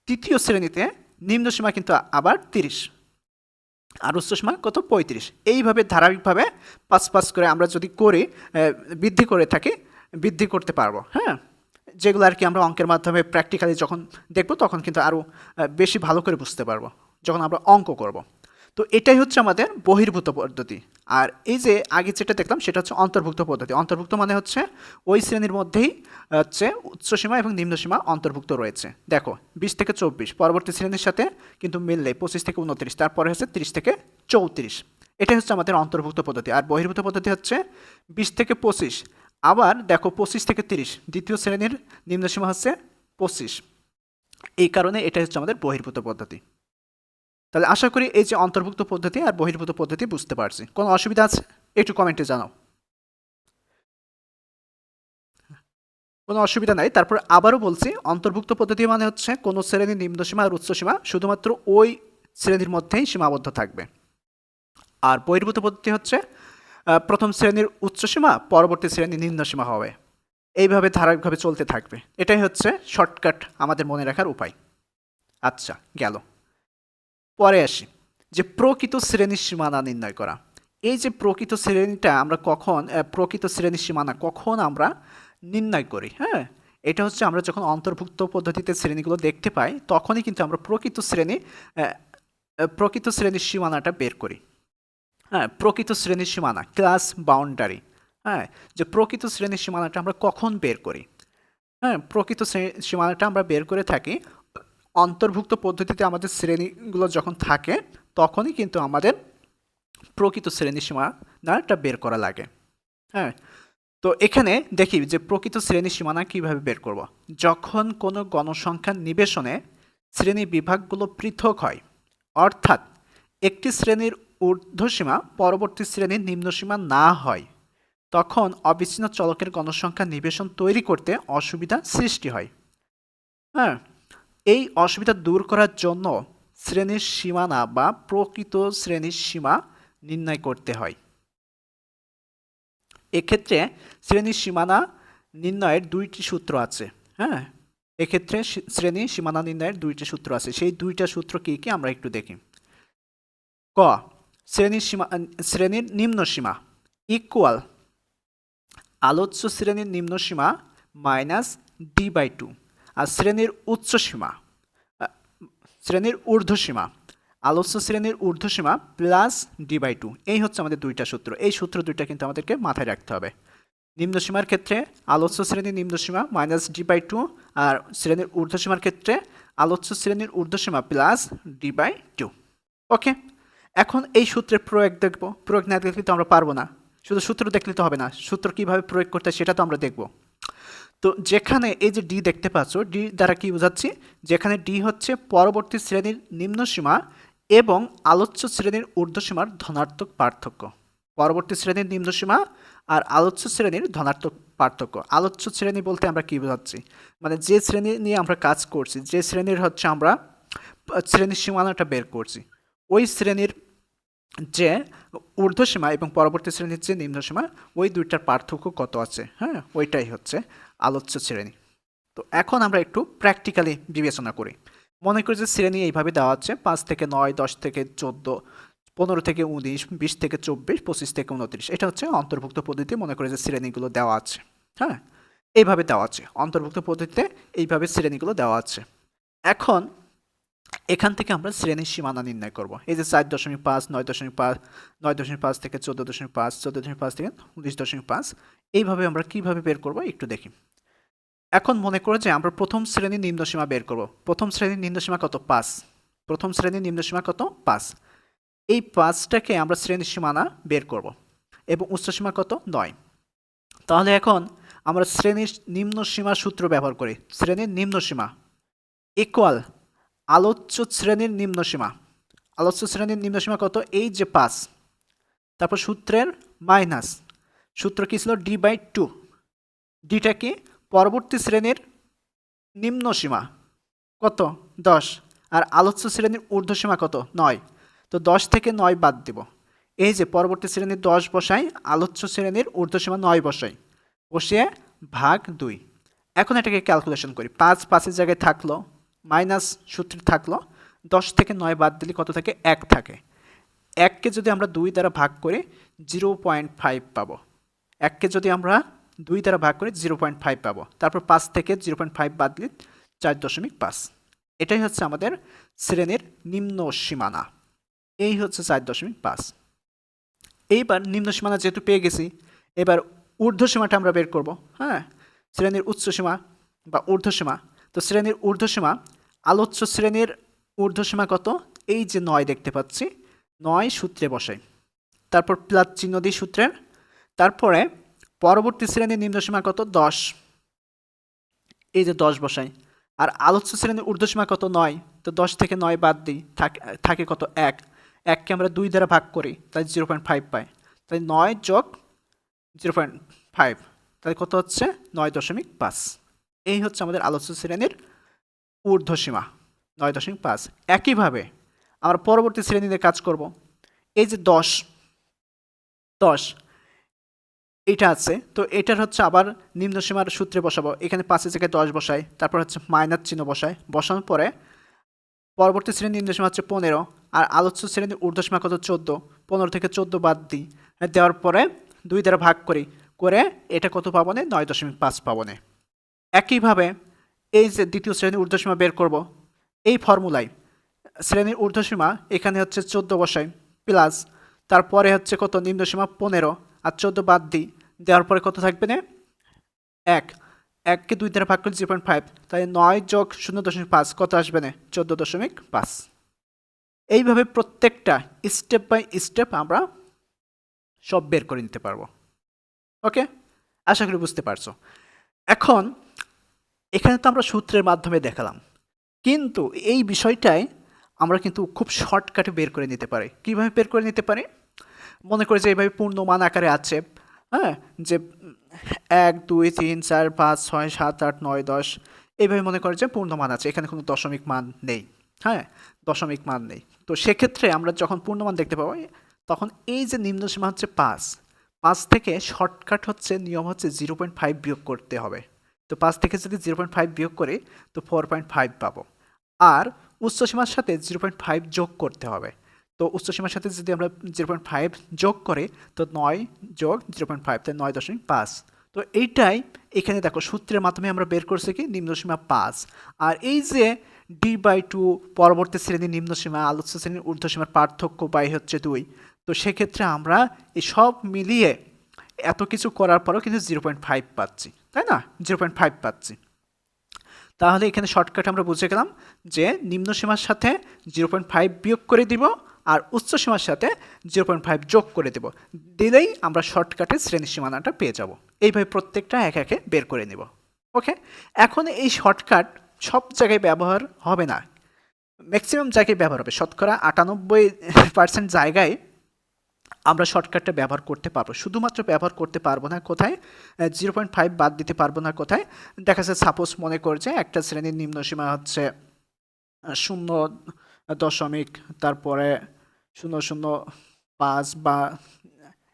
A: তৃতীয় শ্রেণীতে নিম্নসীমা কিন্তু আবার 30 আর উচ্চসীমা কত 35। এইভাবে ধারাবাহিকভাবে 5 করে আমরা যদি করি, বৃদ্ধি করে থাকি, বৃদ্ধি করতে পারবো। হ্যাঁ, যেগুলো আর কি আমরা অঙ্কের মাধ্যমে প্র্যাকটিক্যালি যখন দেখব তখন কিন্তু আরও বেশি ভালো করে বুঝতে পারবো যখন আমরা অঙ্ক করব। তো এটাই হচ্ছে আমাদের বহির্ভূত পদ্ধতি। আর এই যে আগে যেটা দেখলাম সেটা হচ্ছে অন্তর্ভুক্ত পদ্ধতি। অন্তর্ভুক্ত মানে হচ্ছে ওই শ্রেণীর মধ্যেই হচ্ছে উচ্চসীমা এবং নিম্নসীমা অন্তর্ভুক্ত রয়েছে। দেখো 20 থেকে 24, পরবর্তী শ্রেণীর সাথে কিন্তু মিললে 25 থেকে 29, তারপরে হচ্ছে 30 থেকে 34। এটাই হচ্ছে আমাদের অন্তর্ভুক্ত পদ্ধতি। আর বহির্ভূত পদ্ধতি হচ্ছে 20 থেকে 25, আবার দেখো 25 থেকে 30, দ্বিতীয় শ্রেণীর নিম্নসীমা হচ্ছে 25। এই কারণে এটা হচ্ছে আমাদের বহির্ভূত পদ্ধতি। তাহলে আশা করি এই যে অন্তর্ভুক্ত পদ্ধতি আর বহির্ভূত পদ্ধতি বুঝতে পারছি। কোনো অসুবিধা আছে একটু কমেন্টে জানাও। কোনো অসুবিধা নাই। তারপর আবারও বলছি, অন্তর্ভুক্ত পদ্ধতি মানে হচ্ছে কোনো শ্রেণীর নিম্নসীমা আর উচ্চসীমা শুধুমাত্র ওই শ্রেণীর মধ্যেই সীমাবদ্ধ থাকবে। আর বহির্ভূত পদ্ধতি হচ্ছে প্রথম শ্রেণীর উচ্চসীমা পরবর্তী শ্রেণীর নিম্নসীমা হবে, এইভাবে ধারাবাহিকভাবে চলতে থাকবে। এটাই হচ্ছে শর্টকাট আমাদের মনে রাখার উপায়। আচ্ছা, গেল। পরে আসি যে প্রকৃত শ্রেণীর সীমানা নির্ণয় করা। এই যে প্রকৃত শ্রেণীটা আমরা কখন, প্রকৃত শ্রেণীর সীমানা কখন আমরা নির্ণয় করি, হ্যাঁ, এটা হচ্ছে আমরা যখন অন্তর্ভুক্ত পদ্ধতিতে শ্রেণীগুলো দেখতে পাই তখনই কিন্তু আমরা প্রকৃত শ্রেণীর সীমানাটা বের করি। হ্যাঁ, প্রকৃত শ্রেণীর সীমানা, ক্লাস বাউন্ডারি। হ্যাঁ, যে প্রকৃত শ্রেণীর সীমানাটা আমরা কখন বের করি? হ্যাঁ, প্রকৃত সীমানাটা আমরা বের করে থাকি অন্তর্ভুক্ত পদ্ধতিতে আমাদের শ্রেণীগুলো যখন থাকে তখনই কিন্তু আমাদের প্রকৃত শ্রেণীর সীমানাটা বের করা লাগে। হ্যাঁ, তো এখানে দেখি যে প্রকৃত শ্রেণীর সীমানা কিভাবে বের করব। যখন কোনো গণসংখ্যার নিবেশনে শ্রেণী বিভাগগুলো পৃথক হয়, অর্থাৎ একটি শ্রেণীর ঊর্ধ্বসীমা পরবর্তী শ্রেণীর নিম্নসীমা না হয়, তখন অবিচ্ছিন্ন চলকের গণসংখ্যা নিবেশন তৈরি করতে অসুবিধা সৃষ্টি হয়। হ্যাঁ, এই অসুবিধা দূর করার জন্য শ্রেণীর সীমানা বা প্রকৃত শ্রেণীর সীমা নির্ণয় করতে হয়। এক্ষেত্রে শ্রেণীর সীমানা নির্ণয়ের দুইটি সূত্র আছে। হ্যাঁ, এক্ষেত্রে শ্রেণী সীমানা নির্ণয়ের দুইটি সূত্র আছে। সেই দুইটা সূত্র কি কি আমরা একটু দেখি। ক, শ্রেণীর নিম্ন সীমা ইকুয়াল আলোচ্য শ্রেণীর নিম্ন সীমা মাইনাস d/2, আর শ্রেণীর উচ্চ সীমা, শ্রেণীর ঊর্ধ্বসীমা, আলোচ্য শ্রেণীর ঊর্ধ্বসীমা প্লাস d/2। এই হচ্ছে আমাদের দুইটা সূত্র। এই সূত্র দুইটা কিন্তু আমাদেরকে মাথায় রাখতে হবে। নিম্নসীমার ক্ষেত্রে আলোচ্য শ্রেণীর নিম্নসীমা মাইনাস d/2, আর শ্রেণীর ঊর্ধ্বসীমার ক্ষেত্রে আলোচ্য শ্রেণীর ঊর্ধ্বসীমা প্লাস d/2। ওকে, এখন এই সূত্রের প্রয়োগ দেখব। প্রয়োগ না দেখলে তো আমরা পারবো না, শুধু সূত্র দেখলে তো হবে না, সূত্র কিভাবে প্রয়োগ করতে হয় সেটা তো আমরা দেখব। তো যেখানে এই যে ডি দেখতে পাচ্ছ, ডি দ্বারা কি বোঝাচ্ছি, যেখানে ডি হচ্ছে পরবর্তী শ্রেণীর নিম্নসীমা এবং আলোচ্য শ্রেণীর ঊর্ধ্বসীমার ধনাত্মক পার্থক্য। পরবর্তী শ্রেণীর নিম্নসীমা আর আলোচ্য শ্রেণীর ধনাত্মক পার্থক্য। আলোচ্য শ্রেণী বলতে আমরা কি বোঝাচ্ছি, মানে যে শ্রেণী নিয়ে আমরা কাজ করছি, যে শ্রেণীর হচ্ছে আমরা শ্রেণীর সীমানাটা বের করছি, ওই শ্রেণীর যে ঊর্ধ্বসীমা এবং পরবর্তী শ্রেণীর যে নিম্নসীমা, ওই দুইটার পার্থক্য কত আছে, হ্যাঁ, ওইটাই হচ্ছে আলোচ্য শ্রেণী। তো এখন আমরা একটু প্র্যাকটিক্যালি বিবেচনা করি। মনে করি যে শ্রেণী এইভাবে দেওয়া আছে 5 থেকে 9, 10 থেকে 14, 15 থেকে 19, 20 থেকে 24, 25 থেকে 29। এটা হচ্ছে অন্তর্ভুক্ত পদ্ধতি। মনে করি যে শ্রেণীগুলো দেওয়া আছে, হ্যাঁ, এইভাবে দেওয়া আছে অন্তর্ভুক্ত পদ্ধতিতে, এইভাবে শ্রেণীগুলো দেওয়া আছে। এখন এখান থেকে আমরা শ্রেণীর সীমানা নির্ণয় করব। এই যে 4.5, 9.5, 9.5 থেকে 14.5, 14.5 থেকে 19.5, এইভাবে আমরা কিভাবে বের করব একটু দেখি। এখন মনে করো যে আমরা প্রথম শ্রেণীর নিম্নসীমা বের করব। প্রথম শ্রেণীর নিম্নসীমা কত? 5। প্রথম শ্রেণীর নিম্নসীমা কত? 5। এই 5টাকে আমরা শ্রেণীর সীমানা বের করব এবং উচ্চসীমা কত? 9। তাহলে এখন আমরা শ্রেণীর নিম্নসীমা সূত্র ব্যবহার করি। শ্রেণীর নিম্নসীমা ইকুয়াল আলোচ্য শ্রেণীর নিম্নসীমা। আলোচ্য শ্রেণীর নিম্নসীমা কত? এই যে 5, তারপর সূত্রের মাইনাস, সূত্র কি ছিল? d/2। ডিটা কি? পরবর্তী শ্রেণীর নিম্নসীমা কত? 10। আর আলোচ্য শ্রেণীর ঊর্ধ্বসীমা কত? 9। তো 10 থেকে 9 বাদ দিব। এই যে পরবর্তী শ্রেণীর 10 বসাই, আলোচ্য শ্রেণীর ঊর্ধ্বসীমা 9 বসাই, বসিয়ে ভাগ 2। এখন এটাকে ক্যালকুলেশন করি। 5 5-এর জায়গায় থাকলো, মাইনাস সূত্রে থাকলো, 10 থেকে 9 বাদ দিলে কত থাকে? 1 থাকে। 1কে যদি আমরা 2 দ্বারা ভাগ করি 0.5 পাবো। 1কে যদি আমরা 2 দ্বারা ভাগ করি 0.5 পাবো। তারপর 5 থেকে 0.5 বাদ দিলে 4.5। এটাই হচ্ছে আমাদের শ্রেণীর নিম্ন সীমানা। এই হচ্ছে 4.5। এইবার নিম্ন সীমানা যেহেতু পেয়ে গেছি, এবার ঊর্ধ্বসীমাটা আমরা বের করব। হ্যাঁ, শ্রেণীর উচ্চসীমা বা ঊর্ধ্বসীমা। তো শ্রেণীর ঊর্ধ্বসীমা, আলোচ্য শ্রেণীর ঊর্ধ্বসীমা কত? এই যে 9 দেখতে পাচ্ছি, 9 সূত্রে বসাই, তারপর প্লাস চিহ্ন দিই সূত্রের। তারপরে পরবর্তী শ্রেণীর নিম্নসীমা কত? 10। এই যে 10 বসাই। আর আলোচ্য শ্রেণীর ঊর্ধ্বসীমা কত? 9। তো 10 থেকে 9 বাদ দিই, থাকে কত? 1। 1কে আমরা 2 দ্বারা ভাগ করি, তাই 0.5 পাই। তাই 9 যোগ 0.5, তাই কত হচ্ছে? 9.5। এই হচ্ছে আমাদের আলোচ্য শ্রেণীর ঊর্ধ্বসীমা, 9.5। একইভাবে আমরা পরবর্তী শ্রেণীতে কাজ করব। এই যে 10 এটা আছে, তো এটার হচ্ছে আবার নিম্নসীমার সূত্রে বসাবো। এখানে 5-এর জায়গায় 10 বসাই, তারপর হচ্ছে মাইনাস চিহ্ন বসাই। বসানোর পরে পরবর্তী শ্রেণীর নিম্নসীমা হচ্ছে 15, আর আলোচ্য শ্রেণীর ঊর্ধ্বসীমা কত? 14। 15 থেকে 14 বাদ দিই, দেওয়ার পরে 2 দ্বারা ভাগ করি, করে এটা কত পাবো? 9.5 পাবো। একইভাবে এই যে দ্বিতীয় শ্রেণীর ঊর্ধ্বসীমা বের করব, এই ফর্মুলায় শ্রেণীর ঊর্ধ্বসীমা এখানে হচ্ছে 14 বসাই, প্লাস তারপরে হচ্ছে কত? নিম্নসীমা 15, আর 14 বাদ দিই, দেওয়ার পরে কত থাকবে? 1। 1কে 2 দ্বারা ভাগ করলে 0.5, তাই 9 যোগ 0.5 কত আসবে? 14.5। এইভাবে প্রত্যেকটা স্টেপ বাই স্টেপ আমরা সব বের করে নিতে পারবো। ওকে, আশা করি বুঝতে পারছো। এখন এখানে তো আমরা সূত্রের মাধ্যমে দেখালাম, কিন্তু এই বিষয়টাই আমরা কিন্তু খুব শর্টকাটে বের করে নিতে পারি। কিভাবে বের করে নিতে পারি? মনে করে যে এইভাবে পূর্ণমান আকারে আছে, হ্যাঁ, যে 1 2 3 4 5 6 7 8 9 10, এইভাবে মনে করে যে পূর্ণমান আছে, এখানে কোনো দশমিক মান নেই। হ্যাঁ, দশমিক মান নেই। তো সেক্ষেত্রে আমরা যখন পূর্ণমান দেখতে পাবো, তখন এই যে নিম্নসীমা হচ্ছে 5, 5 থেকে শর্টকাট হচ্ছে, নিয়ম হচ্ছে 0.5 বিয়োগ করতে হবে। তো 5 থেকে যদি 0.5 বিয়োগ করি তো 4.5 পাবো। আর উচ্চসীমার সাথে 0.5 যোগ করতে হবে। তো উচ্চসীমার সাথে যদি আমরা 0.5 যোগ করি তো 9 যোগ 0.5, তাই 9.5। তো এইটাই এখানে দেখো সূত্রের মাধ্যমে আমরা বের করছি কি? নিম্নসীমা 5। আর এই যে d/2 পরবর্তী শ্রেণীর নিম্নসীমা আলোচ্য শ্রেণীর ঊর্ধ্বসীমার পার্থক্য বাই হচ্ছে 2। তো সেক্ষেত্রে আমরা এই সব মিলিয়ে এত কিছু করার পরও কিন্তু 0.5 পাচ্ছি, তাই না? 0.5 পাচ্ছি। তাহলে এখানে শর্টকাট আমরা বুঝে গেলাম যে নিম্নসীমার সাথে 0.5 বিয়োগ করে দিব, আর উচ্চসীমার সাথে 0.5 যোগ করে দেব, দিলেই আমরা শর্টকাটে শ্রেণীর সীমানাটা পেয়ে যাব। এইভাবে প্রত্যেকটা একে একে বের করে নেব। ওকে, এখন এই শর্টকাট সব জায়গায় ব্যবহার হবে না, ম্যাক্সিমাম জায়গায় ব্যবহার হবে। শতকরা 98% জায়গায় আমরা শর্টকাটটা ব্যবহার করতে পারবো। শুধুমাত্র ব্যবহার করতে পারবো না কোথায়? 0.5 বাদ দিতে পারবো না কোথায়? দেখা যাচ্ছে সাপোজ মনে করছে একটা শ্রেণীর নিম্নসীমা হচ্ছে 0 দশমিক, তারপরে 0.05 বা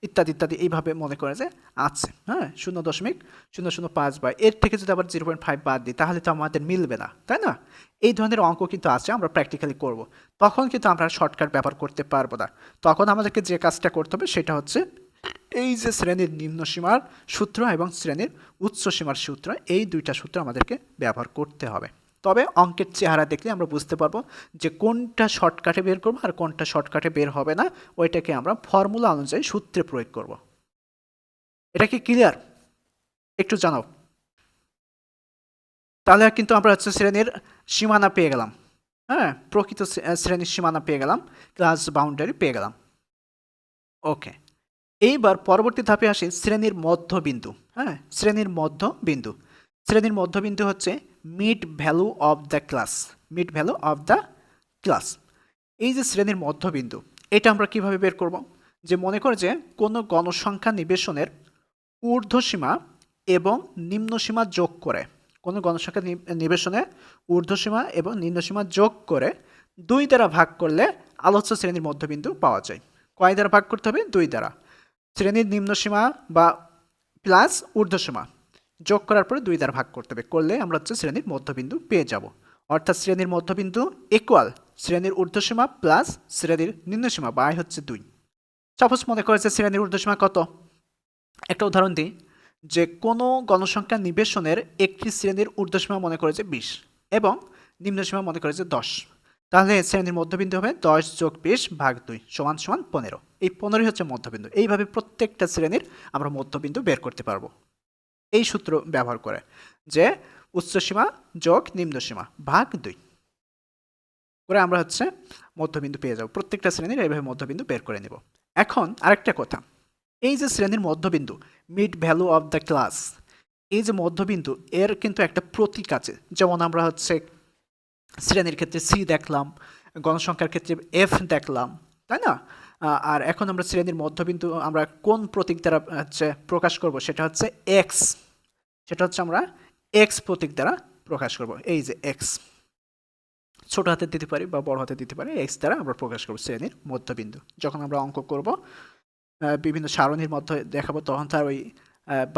A: ইত্যাদি ইত্যাদি, এইভাবে মনে করে যে আছে। হ্যাঁ, 0.005, বা এর থেকে যদি আবার 0.5 বাদ দিই তাহলে তো আমাদের মিলবে না, তাই না? এই ধরনের অঙ্ক কিন্তু আছে, আমরা প্র্যাকটিক্যালি করব। তখন কিন্তু আমরা শর্টকাট ব্যবহার করতে পারবো না। তখন আমাদেরকে যে কাজটা করতে হবে সেটা হচ্ছে এই যে শ্রেণীর নিম্নসীমার সূত্র এবং শ্রেণীর উচ্চসীমার সূত্র, এই দুইটা সূত্র আমাদেরকে ব্যবহার করতে হবে। তবে অঙ্কের চেহারা দেখলে আমরা বুঝতে পারবো যে কোনটা শর্টকাটে বের করবো আর কোনটা শর্টকাটে বের হবে না, ওইটাকে আমরা ফর্মুলা অনুযায়ী সূত্রে প্রয়োগ করব। এটা কি ক্লিয়ার? একটু জানাও। তাহলে কিন্তু আমরা হচ্ছে শ্রেণীর সীমানা পেয়ে গেলাম। হ্যাঁ, প্রকৃত শ্রেণীর সীমানা পেয়ে গেলাম, ক্লাস বাউন্ডারি পেয়ে গেলাম। ওকে, এইবার পরবর্তী ধাপে আসি শ্রেণীর মধ্যবিন্দু। হ্যাঁ, শ্রেণীর মধ্যবিন্দু। শ্রেণীর মধ্যবিন্দু হচ্ছে mid value of the class. Mid value of the class. এই যে শ্রেণীর মধ্যবিন্দু, এটা আমরা কিভাবে বের করব? যে মনে করে যে কোনো গণসংখ্যা নিবেশনের ঊর্ধ্বসীমা এবং নিম্নসীমা যোগ করে, কোনো গণসংখ্যা নিবেশনে ঊর্ধ্বসীমা এবং নিম্নসীমা যোগ করে 2 দ্বারা ভাগ করলে আলোচ্য শ্রেণীর মধ্যবিন্দু পাওয়া যায়। কয় দ্বারা ভাগ করতে হবে? 2 দ্বারা। শ্রেণীর নিম্নসীমা বা প্লাস ঊর্ধ্বসীমা যোগ করার পরে 2 দ্বারা ভাগ করতে হবে, করলে আমরা হচ্ছে শ্রেণীর মধ্যবিন্দু পেয়ে যাব। অর্থাৎ শ্রেণীর মধ্যবিন্দু ইকুয়াল শ্রেণীর ঊর্ধ্বসীমা প্লাস শ্রেণীর নিম্নসীমা বাই হচ্ছে 2। সাপোজ মনে করে যে শ্রেণীর ঊর্ধ্বসীমা কত? একটা উদাহরণ দিই, যে কোনো গণসংখ্যা নিবেশনের একটি শ্রেণীর ঊর্ধ্বসীমা মনে করে যে 20 এবং নিম্নসীমা মনে করে যে 10। তাহলে শ্রেণীর মধ্যবিন্দু হবে 10 যোগ 20 ভাগ 2 সমান সমান 15। এই 15 হচ্ছে মধ্যবিন্দু। এইভাবে প্রত্যেকটা শ্রেণীর আমরা মধ্যবিন্দু বের করতে পারবো এই সূত্র ব্যবহার করে, যে উচ্চসীমা যোগ নিম্নসীমা ভাগ 2 করে আমরা হচ্ছে মধ্যবিন্দু পেয়ে যাব। প্রত্যেকটা শ্রেণীর এইভাবে মধ্যবিন্দু বের করে নেব। এখন আরেকটা কথা, এই যে শ্রেণীর মধ্যবিন্দু mid value of the class, এই যে মধ্যবিন্দু এর কিন্তু একটা প্রতীক আছে। যেমন আমরা হচ্ছে শ্রেণীর ক্ষেত্রে সি দেখলাম, গণসংখ্যার ক্ষেত্রে এফ দেখলাম, তাই না? আর এখন আমরা শ্রেণীর মধ্যবিন্দু আমরা কোন প্রতীক দ্বারা হচ্ছে প্রকাশ করব? সেটা হচ্ছে এক্স। সেটা হচ্ছে আমরা এক্স প্রতীক দ্বারা প্রকাশ করব। এই যে এক্স, ছোট হাতে দিতে পারি বা বড় হাতে দিতে পারি, এক্স দ্বারা আমরা প্রকাশ করব শ্রেণীর মধ্যবিন্দু। যখন আমরা অঙ্ক করব, বিভিন্ন সারণীর মধ্যে দেখাবো, তখন তার ওই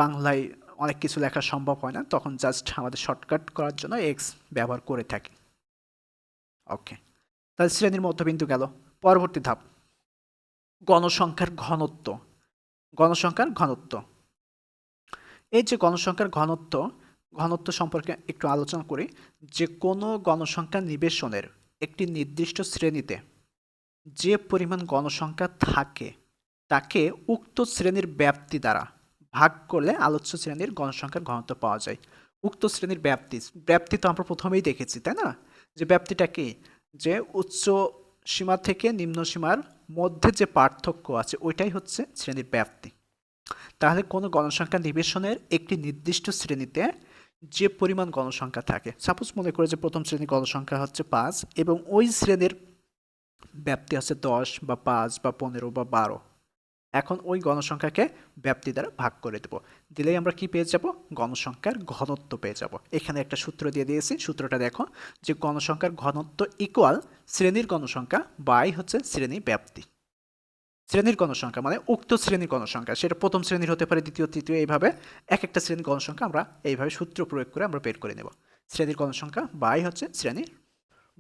A: বাংলায় অনেক কিছু লেখা সম্ভব হয় না, তখন জাস্ট আমাদের শর্টকাট করার জন্য এক্স ব্যবহার করে থাকি। ওকে, তাহলে শ্রেণীর মধ্যবিন্দু গেল। পরবর্তী ধাপ, গণসংখ্যার ঘনত্ব। গণসংখ্যার ঘনত্ব, এই যে গণসংখ্যার ঘনত্ব, ঘনত্ব সম্পর্কে একটু আলোচনা করি। যে কোনো গণসংখ্যা নিবেশনের একটি নির্দিষ্ট শ্রেণীতে যে পরিমাণ গণসংখ্যা থাকে তাকে উক্ত শ্রেণীর ব্যাপ্তি দ্বারা ভাগ করলে আলোচ্য শ্রেণীর গণসংখ্যার ঘনত্ব পাওয়া যায়। উক্ত শ্রেণীর ব্যাপ্তি, ব্যাপ্তি তো আমরা প্রথমেই দেখেছি, তাই না? যে ব্যাপ্তিটা কি? যে উচ্চ সীমা থেকে নিম্ন সীমার মধ্যে যে পার্থক্য আছে ওইটাই হচ্ছে শ্রেণীর ব্যাপ্তি। তাহলে কোনো গণসংখ্যা নিবেশনের একটি নির্দিষ্ট শ্রেণীতে যে পরিমাণ গণসংখ্যা থাকে, সাপোজ মনে করে যে প্রথম শ্রেণীর গণসংখ্যা হচ্ছে 5 এবং ওই শ্রেণীর ব্যাপ্তি আছে 10 বা 5 বা 15 বা 12। এখন ওই গণসংখ্যাকে ব্যাপ্তি দ্বারা ভাগ করে দেব, দিলেই আমরা কি পেয়ে যাব? গণসংখ্যার ঘনত্ব পেয়ে যাব। এখানে একটা সূত্র দিয়ে দিয়েছি, সূত্রটা দেখো, যে গণসংখ্যার ঘনত্ব ইকুয়াল শ্রেণীর গণসংখ্যা বাই হচ্ছে শ্রেণী ব্যাপ্তি। শ্রেণীর গণসংখ্যা মানে উক্ত শ্রেণীর গণসংখ্যা, সেটা প্রথম শ্রেণীর হতে পারে, দ্বিতীয়, তৃতীয়, এইভাবে এক একটা শ্রেণীর গণসংখ্যা আমরা এইভাবে সূত্র প্রয়োগ করে আমরা বের করে নেব। শ্রেণীর গণসংখ্যা বাই হচ্ছে শ্রেণীর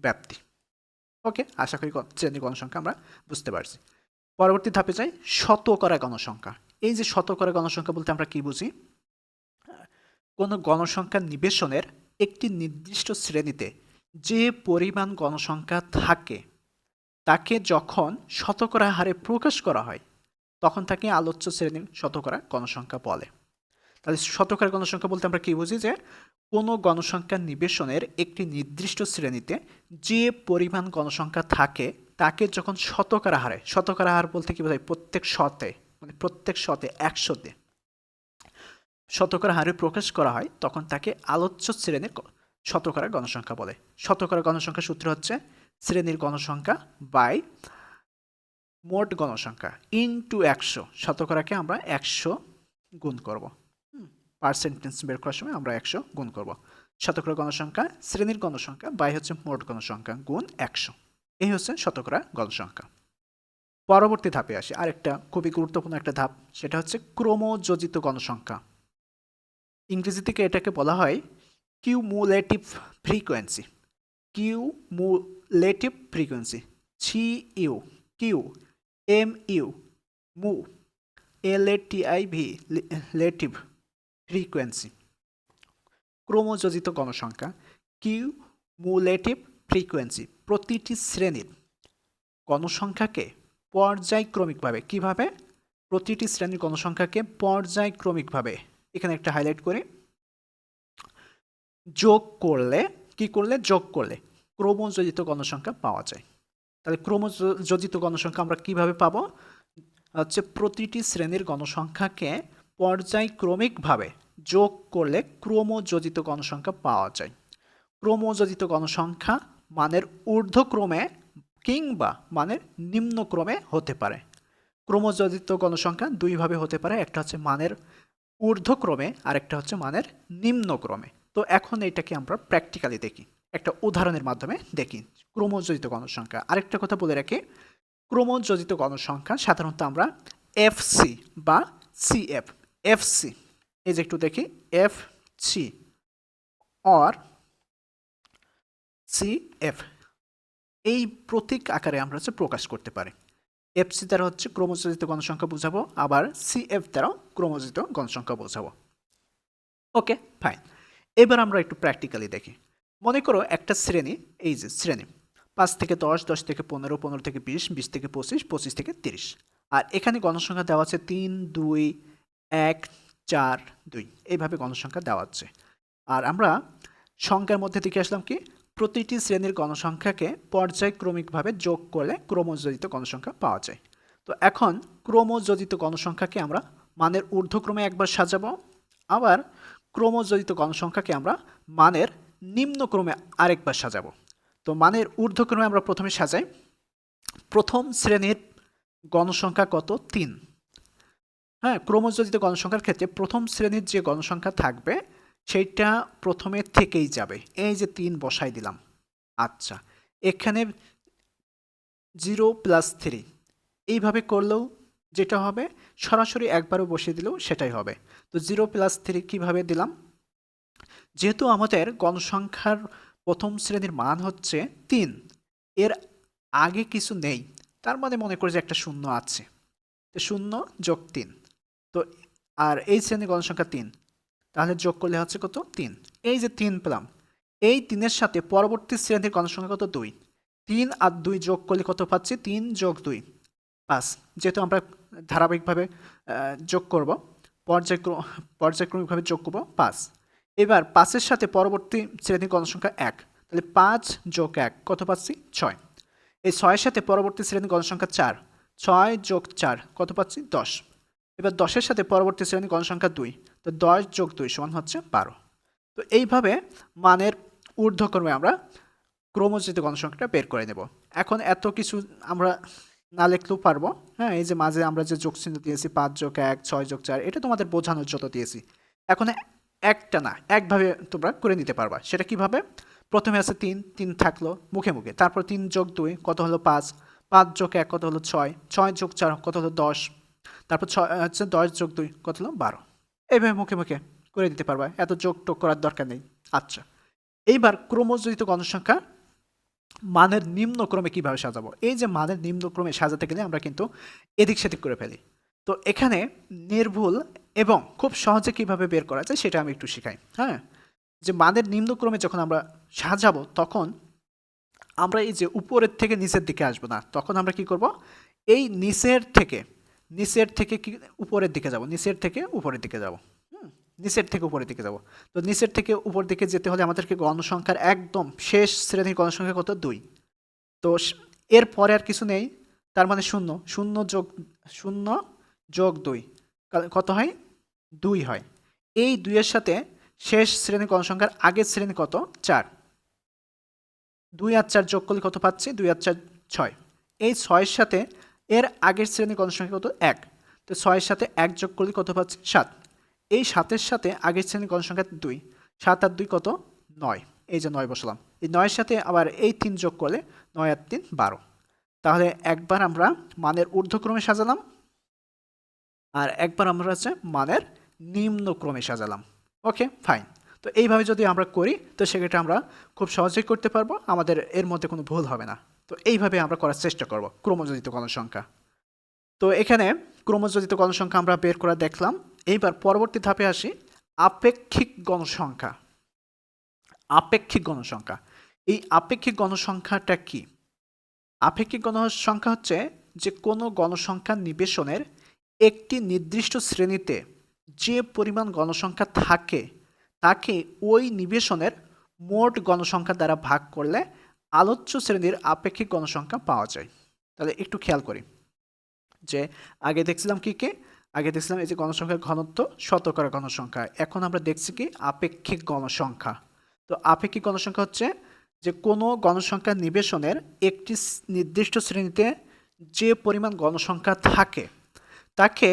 A: ব্যাপ্তি। ওকে, আশা করি শ্রেণীর গণসংখ্যা আমরা বুঝতে পারছি। পরবর্তী ধাপে যাই, শতকরা গণসংখ্যা। এই যে শতকরা গণসংখ্যা বলতে আমরা কি বুঝি? কোনো গণসংখ্যা নিবেশনের একটি নির্দিষ্ট শ্রেণীতে যে পরিমাণ গণসংখ্যা থাকে তাকে যখন শতকরা হারে প্রকাশ করা হয় তখন তাকে আলোচ্য শ্রেণীর শতকরা গণসংখ্যা বলে। তাহলে শতকরা গণসংখ্যা বলতে আমরা কি বুঝি? যে কোনো গণসংখ্যা নিবেশনের একটি নির্দিষ্ট শ্রেণীতে যে পরিমাণ গণসংখ্যা থাকে তাকে যখন শতকরা হারে, শতকরা হার বলতে কি বোঝায়? প্রত্যেক শতে, মানে প্রত্যেক শতে 100-তে শতকরা হারে প্রকাশ করা হয় তখন তাকে আলোচ্য শ্রেণীর শতকরা গণসংখ্যা বলে। শতকরা গণসংখ্যা সূত্র হচ্ছে শ্রেণীর গণসংখ্যা বাই মোট গণসংখ্যা ইনটু 100। শতকরাকে আমরা 100 গুণ করব, পার্সেন্টেজ বের করার সময় আমরা 100 গুণ করব। শতকরা গণসংখ্যা শ্রেণীর গণসংখ্যা বাই হচ্ছে মোট গণসংখ্যা গুণ 100। এই হচ্ছে শতকরা গণসংখ্যা। পরবর্তী ধাপে আসি, আরেকটা খুবই গুরুত্বপূর্ণ একটা ধাপ, সেটা হচ্ছে ক্রমযোজিত গণসংখ্যা। ইংরেজি থেকে এটাকে বলা হয় cumulative frequency. Cumulative frequency, C U, Q M U, মু LATIV, লেটিভ ফ্রিকোয়েন্সি। ক্রমযোজিত গণসংখ্যা কিউমুলেটিভ ফ্রিকোয়েন্সি প্রতিটি শ্রেণীর গণসংখ্যাকে পর্যায়ক্রমিকভাবে, কিভাবে? প্রতিটি শ্রেণীর গণসংখ্যাকে পর্যায়ক্রমিকভাবে, এখানে একটা হাইলাইট করি, যোগ করলে যোগ করলে ক্রমযোজিত গণসংখ্যা পাওয়া যায়। তাহলে ক্রমযোজিত গণসংখ্যা আমরা কিভাবে পাবো? হচ্ছে প্রতিটি শ্রেণীর গণসংখ্যাকে পর্যায়ক্রমিকভাবে যোগ করলে ক্রমযোজিত গণসংখ্যা পাওয়া যায়। ক্রমযোজিত গণসংখ্যা মানের ঊর্ধ্বক্রমে কিংবা মানের নিম্নক্রমে হতে পারে। ক্রমযোজিত গণসংখ্যা দুইভাবে হতে পারে, একটা হচ্ছে মানের ঊর্ধ্বক্রমে আর একটা হচ্ছে মানের নিম্নক্রমে। তো এখন এটাকে আমরা প্র্যাকটিক্যালি দেখি, একটা উদাহরণের মাধ্যমে দেখি ক্রমযোজিত গণসংখ্যা। আরেকটা কথা বলে রাখি, ক্রমযোজিত গণসংখ্যা সাধারণত আমরা এফসি বা সিএফ, এফসি এই যে একটু দেখি, এফসি অর সিএফ এই প্রতীক আকারে আমরা হচ্ছে প্রকাশ করতে পারি। এফসি দ্বারা হচ্ছে ক্রমযোজিত গণসংখ্যা বোঝাবো, আবার সিএফ দ্বারাও ক্রমযোজিত গণসংখ্যা বোঝাবো। Okay fine. এবার আমরা একটু প্র্যাকটিক্যালি দেখি। মনে করো একটা শ্রেণী, এই যে শ্রেণী 5 থেকে 10, 10 থেকে 15, 15 থেকে 20, 20 থেকে 25, 25 থেকে 30। আর এখানে গণসংখ্যা দেওয়া আছে 3, 2, 1, 4, 2 এইভাবে গণসংখ্যা দেওয়া আছে। আর আমরা সংখ্যার মধ্যে থেকে আসলাম কি, প্রতিটি শ্রেণীর গণসংখ্যাকে পর্যায়ক্রমিকভাবে যোগ করলে ক্রমযোজিত গণসংখ্যা পাওয়া যায়। তো এখন ক্রমযোজিত গণসংখ্যাকে আমরা মানের ঊর্ধ্বক্রমে একবার সাজাবো, আবার ক্রমযোজিত গণসংখ্যাকে আমরা মানের নিম্নক্রমে আরেকবার সাজাবো। তো মানের ঊর্ধ্বক্রমে আমরা প্রথমে সাজাই। প্রথম শ্রেণীর গণসংখ্যা কত? 3। হ্যাঁ, ক্রমযোজিত গণসংখ্যার ক্ষেত্রে প্রথম শ্রেণীর যে গণসংখ্যা থাকবে সেইটা প্রথমে থেকেই যাবে। এই যে 3 বসাই দিলাম। আচ্ছা, এখানে 0 + 3 এইভাবে করলেও যেটা হবে, সরাসরি একবারও বসিয়ে দিলেও সেটাই হবে। তো 0 + 3 কিভাবে দিলাম? যেহেতু আমাদের গণসংখ্যার প্রথম শ্রেণীর মান হচ্ছে 3, এর আগে কিছু নেই, তার মানে মনে করি যে একটা শূন্য আছে। তো 0 + 3, তো আর এই শ্রেণীর গণসংখ্যা 3, তাহলে যোগ করলে হচ্ছে কত? 3। এই যে 3 পেলাম, এই 3-এর সাথে পরবর্তী শ্রেণীর গণসংখ্যা কত? 2। 3 আর 2 যোগ করলে কত পাচ্ছি? 3 + 2 5। যেহেতু আমরা ধারাবাহিকভাবে যোগ করব, পর্যায়ক্রমিকভাবে যোগ করব 5। এবার 5-এর সাথে পরবর্তী শ্রেণীর গণসংখ্যা 1, তাহলে 5 + 1 কত পাচ্ছি? 6। এই 6-এর সাথে পরবর্তী শ্রেণীর গণসংখ্যা 4, 6 + 4 কত পাচ্ছি? 10। এবার 10-এর সাথে পরবর্তী শ্রেণীর গণসংখ্যা 2, তো 10 + 2 সমান হচ্ছে 12। তো এইভাবে মানের ঊর্ধ্বক্রমে আমরা ক্রমযোজিত গণসংখ্যাটা বের করে নেব। এখন এত কিছু আমরা না লিখলেও পারবো। হ্যাঁ, এই যে মাঝে আমরা যে যোগ চিহ্ন দিয়েছি 5 + 1, 6 + 4, এটা তোমাদের বোঝানোর জন্য দিয়েছি। এখন একটা না, একভাবে তোমরা করে নিতে পারবা। সেটা কিভাবে? প্রথমে আছে 3, 3 থাকলো মুখে মুখে, তারপর 3 + 2 কত হলো? 5, 5 + 1 কত হলো? 6, 6 + 4 কত হলো? 10, তারপর 10 + 2 কত হলো? 12। এইভাবে মুখে মুখে করে দিতে পারবা, এত যোগ টোগ করার দরকার নেই। আচ্ছা, এইবার ক্রমযোজিত গণসংখ্যা মানের নিম্নক্রমে কিভাবে সাজাবো? এই যে মানের নিম্নক্রমে সাজাতে গেলে আমরা কিন্তু এদিক সেদিক করে ফেলি। তো এখানে নির্ভুল এবং খুব সহজে কিভাবে বের করা যায় সেটা আমি একটু শিখাই। হ্যাঁ, যে মানের নিম্নক্রমে যখন আমরা সাজাবো, তখন আমরা এই যে উপরের থেকে নিচের দিকে আসবো না, তখন আমরা কি করব? এই নিচের থেকে কি উপরের দিকে যাব, নিচের থেকে উপরের দিকে যাব। নিচের থেকে উপরের দিকে যাব। তো নিচের থেকে উপর দিকে যেতে হলে আমাদেরকে গণসংখ্যার একদম শেষ শ্রেণীর গণসংখ্যা কত? 2। তো এর পরে আর কিছু নেই, তার মানে 0, 0 + 2 কত হয়? 2 হয়। এই 2-এর সাথে শেষ শ্রেণীর গণসংখ্যার আগের শ্রেণী কত? 4। 2 আর 4 যোগ করলে কত পাচ্ছি? 2 আর 4 6। এই 6-এর সাথে এর আগের শ্রেণীর গণসংখ্যা কত? 1। তো 6-এর সাথে 1 যোগ করলে কত পাচ্ছি? 7। এই 7-এর সাথে আগের শ্রেণীর গণসংখ্যা 2, 7 আর 2 কত? 9। এই যে 9 বসালাম। এই 9-এর সাথে আবার এই 3 যোগ করলে 9 আর 3 12। তাহলে একবার আমরা মানের ঊর্ধ্বক্রমে সাজালাম, আর একবার আমরা হচ্ছে মানের নিম্নক্রমে সাজালাম। Okay fine. তো এইভাবে যদি আমরা করি, তো সেক্ষেত্রে আমরা খুব সহজেই করতে পারবো, আমাদের এর মধ্যে কোনো ভুল হবে না। তো এইভাবে আমরা করার চেষ্টা করব ক্রমযোজিত গণসংখ্যা। তো এখানে ক্রমযোজিত গণসংখ্যা আমরা বের করে দেখলাম। এইবার পরবর্তী ধাপে আসি, আপেক্ষিক গণসংখ্যা। আপেক্ষিক গণসংখ্যা, এই আপেক্ষিক গণসংখ্যাটা কি? আপেক্ষিক গণসংখ্যা হচ্ছে যে কোনো গণসংখ্যা নিবেশনের একটি নির্দিষ্ট শ্রেণীতে যে পরিমাণ গণসংখ্যা থাকে তাকে ওই নিবেশনের মোট গণসংখ্যা দ্বারা ভাগ করলে আলোচ্য শ্রেণীর আপেক্ষিক গণসংখ্যা পাওয়া যায়। তাহলে একটু খেয়াল করি যে আগে দেখছিলাম কি আগে দেখছিলাম এই যে গণসংখ্যার ঘনত্ব, শতকরা গণসংখ্যা। এখন আমরা দেখছি কি আপেক্ষিক গণসংখ্যা। তো আপেক্ষিক গণসংখ্যা হচ্ছে যে কোনো গণসংখ্যা নিবেশনের একটি নির্দিষ্ট শ্রেণীতে যে পরিমাণ গণসংখ্যা থাকে তাকে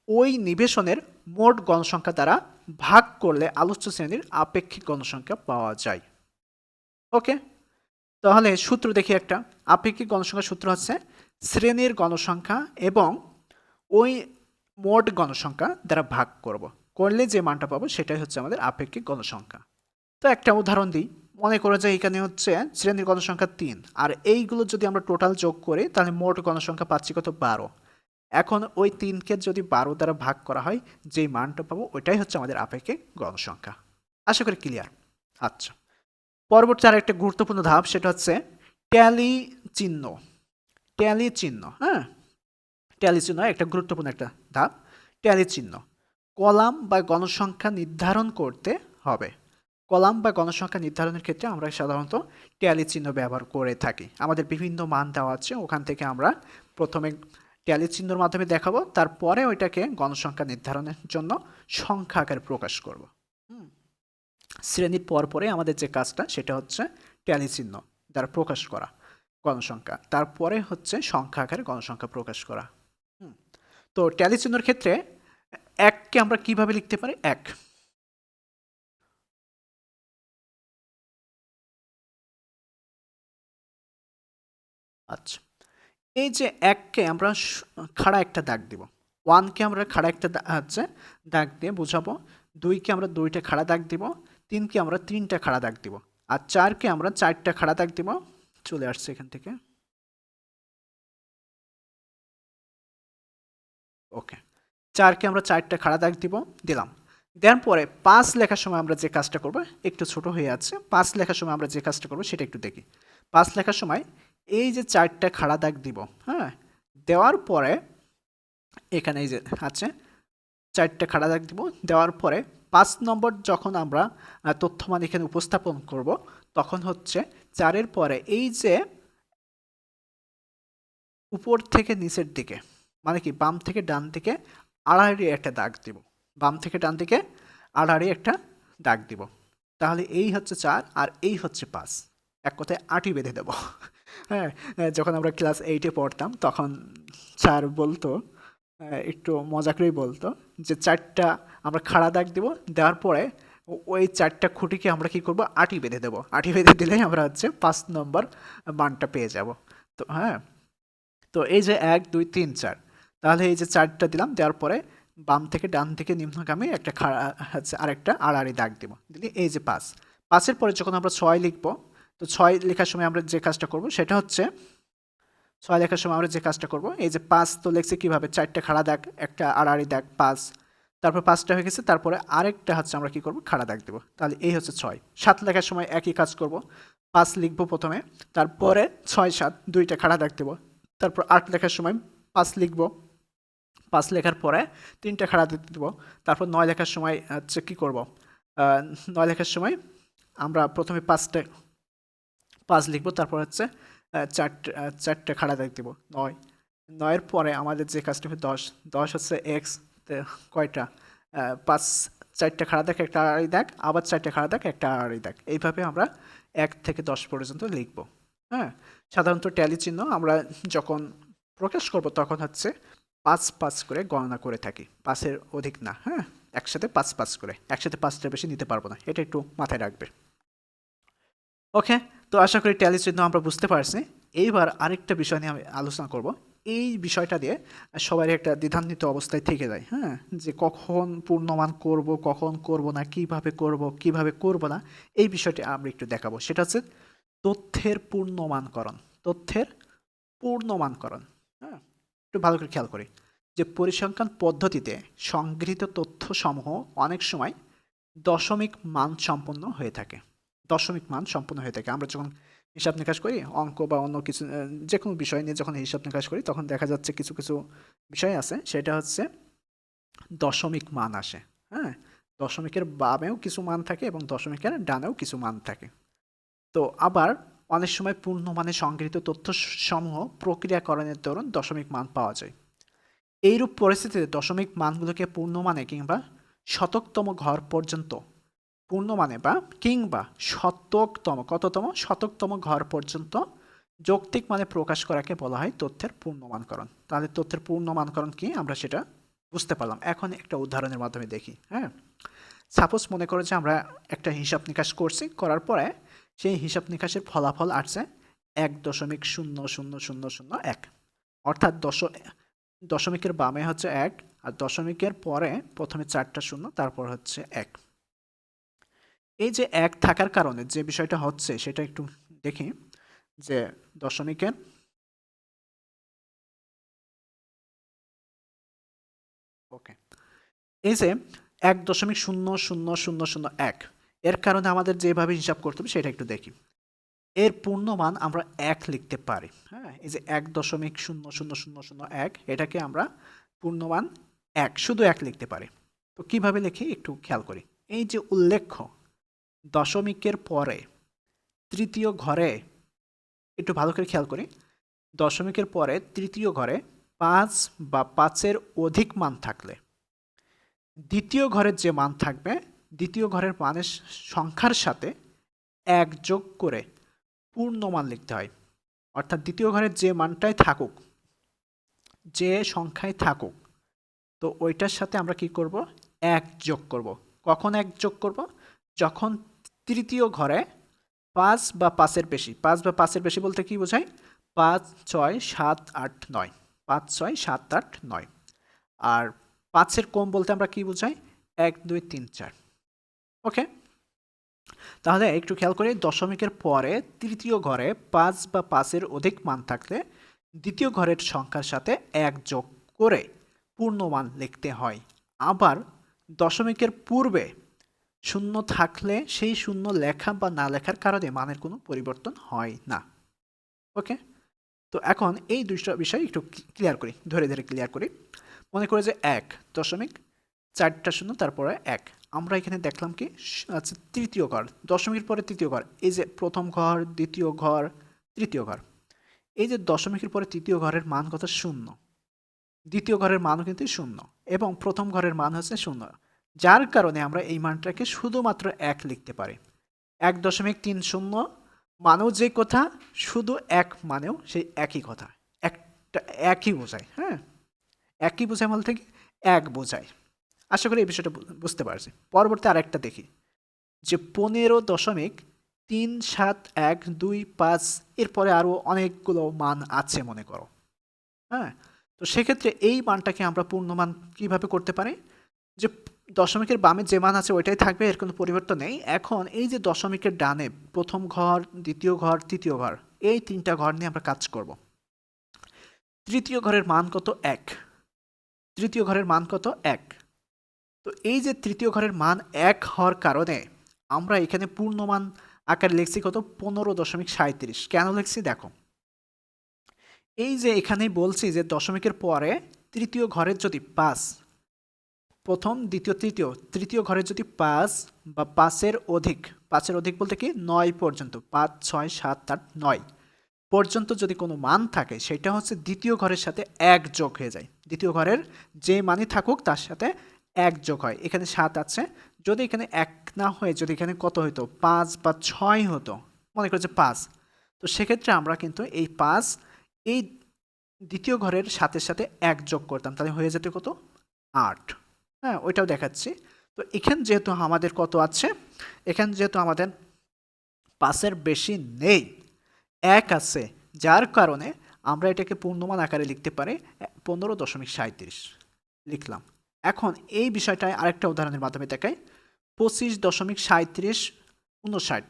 A: ওই নিবেশনের মোট গণসংখ্যা দ্বারা ভাগ করলে আলোচ্য শ্রেণীর আপেক্ষিক গণসংখ্যা পাওয়া যায়। ওকে, তাহলে সূত্র দেখি একটা। আপেক্ষিক গণসংখ্যার সূত্র হচ্ছে শ্রেণীর গণসংখ্যা এবং ওই মোট গণসংখ্যা দ্বারা ভাগ করলে যে মানটা পাবো সেটাই হচ্ছে আমাদের আপেক্ষিক গণসংখ্যা। তো একটা উদাহরণ দিই। মনে করো যে এখানে হচ্ছে শ্রেণীর গণসংখ্যা 3, আর এইগুলো যদি আমরা টোটাল যোগ করি তাহলে মোট গণসংখ্যা পাচ্ছি কত, 12। এখন ওই 3কে যদি 12 দ্বারা ভাগ করা হয় যেই মানটা পাবো ওইটাই হচ্ছে আমাদের আপেক্ষিক গণসংখ্যা। আশা করি ক্লিয়ার। আচ্ছা, পরবর্তী আর একটা গুরুত্বপূর্ণ ধাপ, সেটা হচ্ছে ট্যালি চিহ্ন। ট্যালি চিহ্ন, হ্যাঁ, ট্যালি চিহ্ন একটা গুরুত্বপূর্ণ একটা ধাপ। ট্যালি চিহ্ন কলাম বা গণসংখ্যা নির্ধারণ করতে হবে। কলাম বা গণসংখ্যা নির্ধারণের ক্ষেত্রে আমরা সাধারণত ট্যালি চিহ্ন ব্যবহার করে থাকি। আমাদের বিভিন্ন মান দেওয়া আছে, ওখান থেকে আমরা প্রথমে ট্যালি চিহ্নের মাধ্যমে দেখাবো, তারপরে ওইটাকে গণসংখ্যা নির্ধারণের জন্য সংখ্যা আকারে প্রকাশ করব। শ্রেণীর পরে আমাদের যে কাজটা সেটা হচ্ছে ট্যালি চিহ্ন দ্বারা প্রকাশ করা গণসংখ্যা, তারপরে হচ্ছে সংখ্যা আকারে গণসংখ্যা প্রকাশ করা। তো ট্যালি চিহ্নের ক্ষেত্রে এককে আমরা কিভাবে লিখতে পারি? এক, আচ্ছা, এই যে এককে আমরা খাড়া একটা দাগ দিব, ওয়ানকে আমরা খাড়া একটা হচ্ছে দাগ দিয়ে বোঝাবো, দুইকে আমরা দুইটা খাড়া দাগ দিব, তিনকে আমরা তিনটা খাড়া দাগ দিব, আর চারকে আমরা চারটা খাড়া দাগ দিব। চলে আসছে এখান থেকে, ওকে, চারকে আমরা চারটা খাড়া দাগ দিলাম। দেওয়ার পরে 5 লেখার সময় আমরা যে কাজটা করব, একটু ছোট হয়ে আছে, 5 লেখার সময় আমরা যে কাজটা করব সেটা একটু দেখি। 5 লেখার সময় এই যে চারটা খাড়া দাগ দিব, হ্যাঁ, দেওয়ার পরে এখানে এই যে আছে চারটা খাড়া দাগ দিব, দেওয়ার পরে 5 নম্বর যখন আমরা তথ্যমান এখানে উপস্থাপন করব তখন হচ্ছে 4-এর পরে এই যে উপর থেকে নিচের দিকে, মানে কি বাম থেকে ডান দিকে আড়াআড়ি একটা দাগ দিব, বাম থেকে ডান দিকে আড়াআড়ি একটা দাগ দিব। তাহলে এই হচ্ছে 4 আর এই হচ্ছে 5, এক কথায় 8ই বেঁধে দেব। হ্যাঁ, যখন আমরা ক্লাস 8-এ পড়তাম তখন স্যার বলতো, একটু মজা করেই বলতো যে 4টা আমরা খাড়া দাগ দিব, দেওয়ার পরে ওই 4টা খুঁটিকে আমরা কি করব, 8ই বেঁধে দেবো। 8ই বেঁধে দিলেই আমরা হচ্ছে 5 নম্বর মানটা পেয়ে যাব। তো হ্যাঁ, তো এই যে 1 2 3 4, তাহলে এই যে 4টা দিলাম, দেওয়ার পরে বাম থেকে ডান থেকে নিম্নগামী একটা খাড়া হচ্ছে আরেকটা আড়াআড়ি দাগ দিব, দিলে এই যে 5। 5-এর পরে যখন আমরা 6 লিখব, তো 6 লেখার সময় আমরা যে কাজটা করব সেটা হচ্ছে 6 লেখার সময় আমরা যে কাজটা করব, এই যে 5 তো লিখছি কিভাবে, 4টা খাড়া দাগ একটা আড়াআড়ি দাগ 5, তারপর 5টা হয়ে গেছে, তারপরে আরেকটা হচ্ছে আমরা কি করব, খাড়া দাগ দেব, তাহলে এই হচ্ছে 6। 7 লেখার সময় একই কাজ করব, 5 লিখব প্রথমে, তারপরে 6 7 দুইটা খাড়া দাগ দেব, তারপর 8 লেখার সময় 5 লিখব, 5 লেখার পরে 3টা খাড়া দাগ দেব, তারপর 9 লেখার সময় হচ্ছে কি করব, 9 লেখার সময় আমরা প্রথমে 5 লিখব, তারপর হচ্ছে চারটে খাড়া দাগ দেব, 9। 9-এর পরে আমাদের যে কাজটা হবে 10। 10 হচ্ছে এক্স, কয়টা, 5, 4টে খাড়া দাগ একটা আড়াআড়ি দাগ, আবার 4টে খাড়া দাগ একটা আড়াআড়ি দাগ, এইভাবে আমরা 1 থেকে 10 পর্যন্ত লিখব। হ্যাঁ, সাধারণত ট্যালি চিহ্ন আমরা যখন প্রকাশ করব তখন হচ্ছে 5 5 করে গণনা করে থাকি, 5-এর অধিক না। হ্যাঁ, একসাথে 5 5 করে, একসাথে 5টার বেশি নিতে পারবো না, এটা একটু মাথায় রাখবে। ওকে, তো আশা করি ট্যালি চিহ্ন আমরা বুঝতে পারছি। এইবার আরেকটা বিষয় নিয়ে আমি আলোচনা করব। এই বিষয়টা দিয়ে সবারই একটা দ্বিধান্বিত অবস্থায় থেকে যায়, হ্যাঁ, যে কখন পূর্ণমান করব, কখন করব না, কিভাবে করব, কিভাবে করব না, এই বিষয়টি আমরা একটু দেখাবো। সেটা হচ্ছে তথ্যের পূর্ণমানকরণ। তথ্যের পূর্ণমানকরণ, হ্যাঁ, একটু ভালো করে খেয়াল করি যে পরিসংখ্যান পদ্ধতিতে সংগৃহীত তথ্যসমূহ অনেক সময় দশমিক মান সম্পন্ন হয়ে থাকে। দশমিক মান সম্পন্ন হয়ে থাকে। আমরা যখন হিসাব নিকাশ করি, অঙ্ক বা অন্য কিছু যে কোনো বিষয় নিয়ে যখন হিসাব নিকাশ করি তখন দেখা যাচ্ছে কিছু কিছু বিষয় আছে সেটা হচ্ছে দশমিক মান আসে। হ্যাঁ, দশমিকের বামেও কিছু মান থাকে এবং দশমিকের ডানেও কিছু মান থাকে। তো আবার অনেক সময় পূর্ণমানে সংগৃহীত তথ্য সমূহ প্রক্রিয়াকরণের দরুন দশমিক মান পাওয়া যায়। এইরূপ পরিস্থিতিতে দশমিক মানগুলোকে পূর্ণমানে কিংবা শতকতম ঘর পর্যন্ত পূর্ণমানে বা কিংবা শতকতম ঘর পর্যন্ত যৌক্তিক মানে প্রকাশ করাকে বলা হয় তথ্যের পূর্ণমানকরণ। তাহলে তথ্যের পূর্ণমানকরণ কি আমরা সেটা বুঝতে পারলাম। এখন একটা উদাহরণের মাধ্যমে দেখি। হ্যাঁ, সাপোজ মনে করো যে আমরা একটা হিসাব নিকাশ করছি, করার পরে সেই হিসাব নিকাশের ফলাফল আসছে 1.000001, অর্থাৎ দশমিকের বামে হচ্ছে 1 আর দশমিকের পরে প্রথমে 4টা শূন্য, তারপর হচ্ছে 1। এই যে 1 থাকার কারণে যে বিষয়টা হচ্ছে সেটা একটু দেখি, যে দশমিকের ওকে, এই যে 1.00001, এর কারণে আমাদের যেভাবে হিসাব করতে হবে সেটা একটু দেখি। এর পূর্ণমান আমরা 1 লিখতে পারি। হ্যাঁ, এই যে 1.00001, এটাকে আমরা পূর্ণমান 1, শুধু 1 লিখতে পারি। তো কিভাবে লিখি একটু খেয়াল করি। এই যে উল্লেখ্য দশমিকের পরে তৃতীয় ঘরে, একটু ভালো করে খেয়াল করি, দশমিকের পরে তৃতীয় ঘরে 5 বা 5-এর অধিক মান থাকলে দ্বিতীয় ঘরের যে মান থাকবে, দ্বিতীয় ঘরের মানের সংখ্যার সাথে 1 যোগ করে পূর্ণমান লিখতে হয়। অর্থাৎ দ্বিতীয় ঘরের যে মানটাই থাকুক, যে সংখ্যায় থাকুক, তো ওইটার সাথে আমরা কি করব, 1 যোগ করব। কখন 1 যোগ করব? যখন তৃতীয় ঘরে 5 বা 5-এর বেশি, 5 বা 5-এর বেশি বলতে কি বোঝায়? 5, 6, 7, 8, 9, 5, 6, 7, 8, 9। আর 5-এর কম বলতে আমরা কি বোঝাই? 1, 2, 3, 4। ওকে, তাহলে একটু খেয়াল করি, দশমিকের পরে তৃতীয় ঘরে 5 বা 5-এর অধিক মান থাকলে দ্বিতীয় ঘরের সংখ্যার সাথে 1 যোগ করে পূর্ণমান লিখতে হয়। আবার দশমিকের পূর্বে শূন্য থাকলে সেই শূন্য লেখা বা না লেখার কারণে মানের কোনো পরিবর্তন হয় না। ওকে, তো এখন এই দুইটা বিষয় একটু ক্লিয়ার করি, ধরে ধরে ক্লিয়ার করি। মনে করে যে 1.4টা শূন্য তারপরে 1, আমরা এখানে দেখলাম কি, আচ্ছা, তৃতীয় ঘর, দশমিকের পরে তৃতীয় ঘর, এই যে প্রথম ঘর, দ্বিতীয় ঘর, তৃতীয় ঘর, এই যে দশমিকের পরে তৃতীয় ঘরের মান কত? 0। দ্বিতীয় ঘরের মানও কিন্তু 0 এবং প্রথম ঘরের মান হচ্ছে 0, যার কারণে আমরা এই মানটাকে শুধুমাত্র 1 লিখতে পারি। 1.30 মানেও যে কথা, শুধু 1 মানেও সেই একই কথা, একটা একই বোঝায়। হ্যাঁ, একই বোঝায় বলতে কি, 1 বোঝায়। আশা করি এই বিষয়টা বুঝতে পারছি। পরবর্তী আরেকটা দেখি, যে 15.3712৫, এরপরে আরও অনেকগুলো মান আছে মনে করো। হ্যাঁ, তো সেক্ষেত্রে এই মানটাকে আমরা পূর্ণমান কিভাবে করতে পারি, যে দশমিকের বামে যে মান আছে ওইটাই থাকবে, এর কোনো পরিবর্তন নেই। এখন এই যে দশমিকের ডানে প্রথম ঘর, দ্বিতীয় ঘর, তৃতীয় ঘর, এই 3টা ঘর নিয়ে আমরা কাজ করব। তৃতীয় ঘরের মান কত? 1। তৃতীয় ঘরের মান কত? 1। তো এই যে তৃতীয় ঘরের মান 1 হওয়ার কারণে আমরা এখানে পূর্ণমান আকারে লিখছি কত? 15.37। কেন লিখছি দেখো, এই যে এখানেই বলছি যে দশমিকের পরে তৃতীয় ঘরের যদি 5, প্রথম, দ্বিতীয়, তৃতীয় ঘরের যদি 5 বা 5-এর অধিক, 5-এর অধিক বলতে কি 9 পর্যন্ত, 5, 6, 7, 8, 9 পর্যন্ত যদি কোনো মান থাকে, সেটা হচ্ছে দ্বিতীয় ঘরের সাথে 1 যোগ হয়ে যায়। দ্বিতীয় ঘরের যে মানই থাকুক তার সাথে 1 যোগ হয়। এখানে 7 আছে, যদি এখানে 1 না হয়ে যদি এখানে কত হতো? 5 বা 6 হতো, মনে করছে 5, তো সেক্ষেত্রে আমরা কিন্তু এই 5 এই দ্বিতীয় ঘরের সাথে সাথে 1 যোগ করতাম, তাহলে হয়ে যেত কত? 8। হ্যাঁ, ওইটাও দেখাচ্ছি। তো এখানে যেহেতু আমাদের কত আছে, এখানে যেহেতু আমাদের 5-এর বেশি নেই, 1 আছে, যার কারণে আমরা এটাকে পূর্ণমান আকারে লিখতে পারি 15.37 লিখলাম। এখন এই বিষয়টায় আরেকটা উদাহরণের মাধ্যমে দেখাই। 25.3759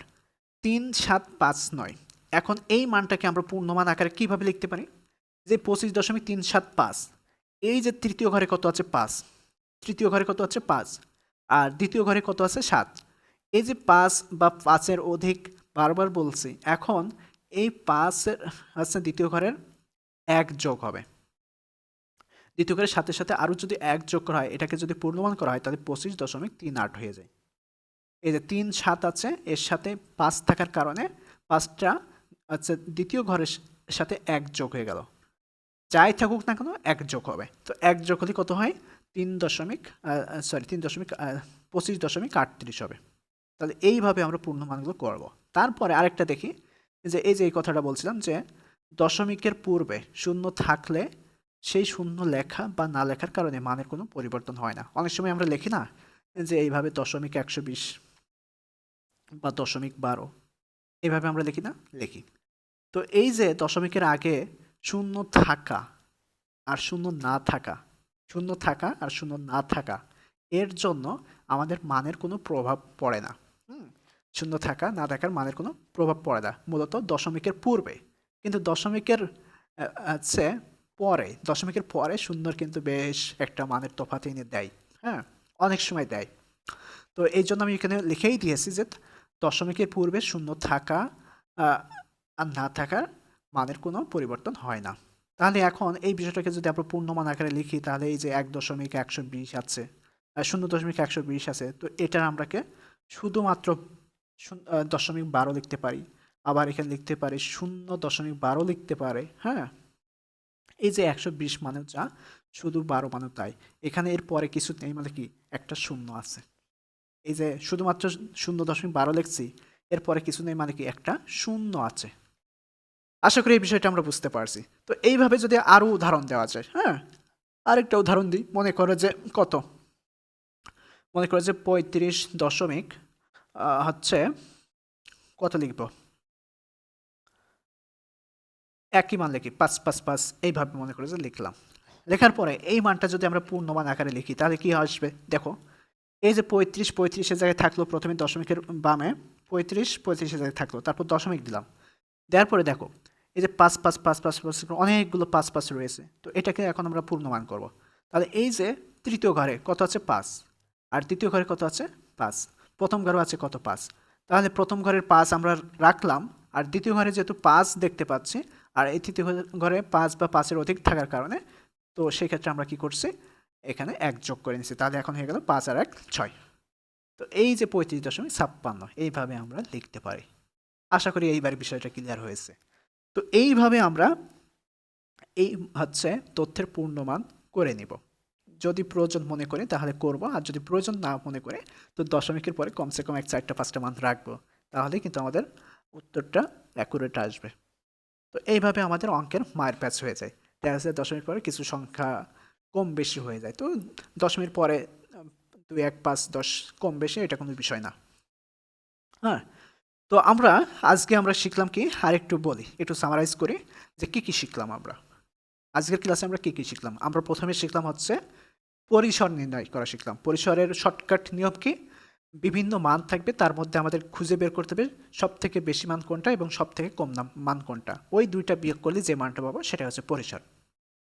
A: 3759। এখন এই মানটাকে আমরা পূর্ণমান আকারে কিভাবে লিখতে পারি, যে 25.375, এই যে তৃতীয় ঘরে কত আছে? 5। তৃতীয় ঘরে কত আছে? 5। আর দ্বিতীয় ঘরে কত আছে? 7। এই যে 5 বা 5-এর অধিক বারবার বলছি, এখন এই 5-এর হচ্ছে দ্বিতীয় ঘরের 1 যোগ হবে। দ্বিতীয় ঘরের সাথে সাথে আরও যদি 1 যোগ করা হয়, এটাকে যদি পূর্ণমান করা হয় তাহলে 25.38 হয়ে যায়। এই যে 3 7 আছে, এর সাথে 5 থাকার কারণে 5টা আচ্ছা দ্বিতীয় ঘরের সাথে 1 যোগ হয়ে গেল। যাই থাকুক না কেন 1 যোগ হবে। তো 1 যোগ হলে কত হয়? 25.38 হবে। তাহলে এইভাবে আমরা পূর্ণমানগুলো করব। তারপরে আরেকটা দেখি যে এই যে এই কথাটা বলছিলাম যে দশমিকের পূর্বে শূন্য থাকলে সেই শূন্য লেখা বা না লেখার কারণে মানের কোনো পরিবর্তন হয় না। অনেক সময় আমরা লিখি না যে এইভাবে 0.120 বা 0.12 এইভাবে আমরা লিখি না? লিখি। তো এই যে দশমিকের আগে শূন্য থাকা আর শূন্য না থাকা, শূন্য থাকা আর শূন্য না থাকা, এর জন্য আমাদের মানের কোনো প্রভাব পড়ে না। শূন্য থাকা না থাকার মানের কোনো প্রভাব পড়ে না, মূলত দশমিকের পূর্বে। কিন্তু দশমিকের হচ্ছে পরে, দশমিকের পরে শূন্যর কিন্তু বেশ একটা মানের তফাৎ এনে দেয়। হ্যাঁ, অনেক সময় দেয়। তো এই জন্য আমি এখানে লিখেই দিয়েছি যে দশমিকের পূর্বে শূন্য থাকা আর না থাকার মানের কোনো পরিবর্তন হয় না। তাহলে এখন এই বিষয়টাকে যদি আমরা পূর্ণমান আকারে লিখি, তাহলে এই যে 1.120 আছে, 0.120 আছে, তো এটার আমরাকে শুধুমাত্র 0.12 লিখতে পারি। আবার এখানে লিখতে পারি 0.12 লিখতে পারে। হ্যাঁ, এই যে 120 মানে যা, শুধু 12 মানে তাই। এখানে এর পরে কিছু নেই, মানে কি একটা শূন্য আছে। এই যে শুধুমাত্র 0.12 লিখছি, এরপরে কিছু নেই মানে কি একটা শূন্য আছে। আশা করি এই বিষয়টা আমরা বুঝতে পারছি। তো এইভাবে যদি আরো উদাহরণ দেওয়া যায়, হ্যাঁ, আরেকটা উদাহরণ দিই। মনে করো যে কত, মনে করো যে 35 দশমিক হচ্ছে কত লিখব, একই মান লিখি 555, এইভাবে মনে করে যে লিখলাম। লেখার পরে এই মানটা যদি আমরা পূর্ণমান আকারে লিখি তাহলে কি আসবে দেখো। এই যে 35 জায়গায় থাকলো, প্রথমে দশমিকের বামে 35 জায়গায় থাকলো, তারপর দশমিক দিলাম। দেওয়ার পরে দেখো এই যে 5 অনেকগুলো 5 রয়েছে। তো এটাকে এখন আমরা পূর্ণমান করব। তাহলে এই যে তৃতীয় ঘরে কত আছে? 5। আর দ্বিতীয় ঘরে কত আছে? 5। প্রথম ঘরে আছে কত? 5। তাহলে প্রথম ঘরের 5 আমরা রাখলাম, আর দ্বিতীয় ঘরে যেহেতু 5 দেখতে পাচ্ছি, আর এই তৃতীয় ঘরে 5 বা 5-এর অধিক থাকার কারণে, তো সেক্ষেত্রে আমরা কি করছি, এখানে 1 যোগ করে নিচ্ছি। তাহলে এখন হয়ে গেল 5 আর 1 6। তো এই যে 35.56 এইভাবে আমরা লিখতে পারি। আশা করি এইবার বিষয়টা ক্লিয়ার হয়েছে। তো এইভাবে আমরা এই হচ্ছে তথ্যের পূর্ণমান করে নিব। যদি প্রয়োজন মনে করি তাহলে করব, আর যদি প্রয়োজন না মনে করে তো দশমিকের পরে কমসে কম 4টা-5টা মান রাখবো, তাহলে কিন্তু আমাদের উত্তরটা অ্যাকুরেট আসবে। তো এইভাবে আমাদের অঙ্কের মায়ের প্যাচ হয়ে যায়। দেখা যাচ্ছে দশমিক পরে কিছু সংখ্যা কম বেশি হয়ে যায়, তো দশমিক পরে 2 1 5 10 কম বেশি এটা কোনো বিষয় না। হ্যাঁ, তো আজকে আমরা শিখলাম কি, আরেকটু বলি, একটু সামারাইজ করি যে কি শিখলাম আমরা আজকের ক্লাসে। আমরা কি শিখলাম? আমরা প্রথমে শিখলাম হচ্ছে পরিসর নির্ণয় করা শিখলাম। পরিসরের শর্টকাট নিয়ম কি, বিভিন্ন মান থাকবে, তার মধ্যে আমাদের খুঁজে বের করতে হবে সব থেকে বেশি মান কোনটা এবং সব থেকে কম মান কোনটা। ওই দুইটা বিয়োগ করলে যে মানটা পাবো সেটা হচ্ছে পরিসর।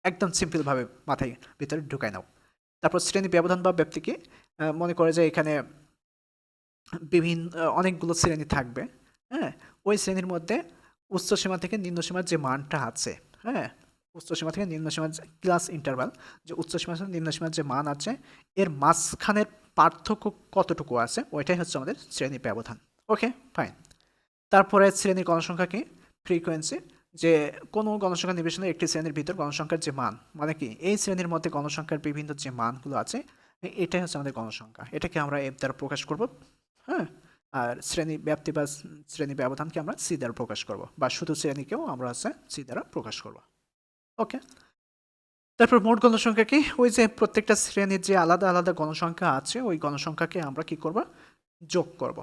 A: একদম সিম্পলভাবে মাথায় ভিতরে ঢুকাই নাও। তারপর শ্রেণী ব্যবধান বা ব্যাপ্তি কি, মনে করে যে এখানে বিভিন্ন অনেকগুলো শ্রেণী থাকবে। হ্যাঁ, ওই শ্রেণীর মধ্যে উচ্চ সীমা থেকে নিম্ন সীমার যে মানটা আছে, হ্যাঁ, উচ্চ সীমা থেকে নিম্ন সীমার ক্লাস ইন্টারভাল, যে উচ্চ সীমা থেকে নিম্ন সীমার যে মান আছে এর মাঝখানের পার্থক্য কতটুকু আছে, ওইটাই হচ্ছে আমাদের শ্রেণী ব্যবধান। ওকে, ফাইন। তারপরে শ্রেণীর গণসংখ্যা কি, ফ্রিকোয়েন্সি, যে কোনো গণসংখ্যা নির্বিশেষে একটি শ্রেণীর ভিতর গণসংখ্যার যে মান, মানে কি এই শ্রেণীর মধ্যে গণসংখ্যার বিভিন্ন যে মানগুলো আছে, এটাই হচ্ছে আমাদের গণসংখ্যা। এটাকে আমরা এফ দ্বারা প্রকাশ করব। হ্যাঁ, আর শ্রেণী ব্যাপ্তি বা শ্রেণী ব্যবধানকে আমরা সি দ্বারা প্রকাশ করব, বা শুধু শ্রেণীকেও আমরা হচ্ছে সি দ্বারা প্রকাশ করব। ওকে, তারপর মোট গণসংখ্যা কি, ওই যে প্রত্যেকটা শ্রেণীর যে আলাদা আলাদা গণসংখ্যা আছে ওই গণসংখ্যাকে আমরা কি করব, যোগ করব।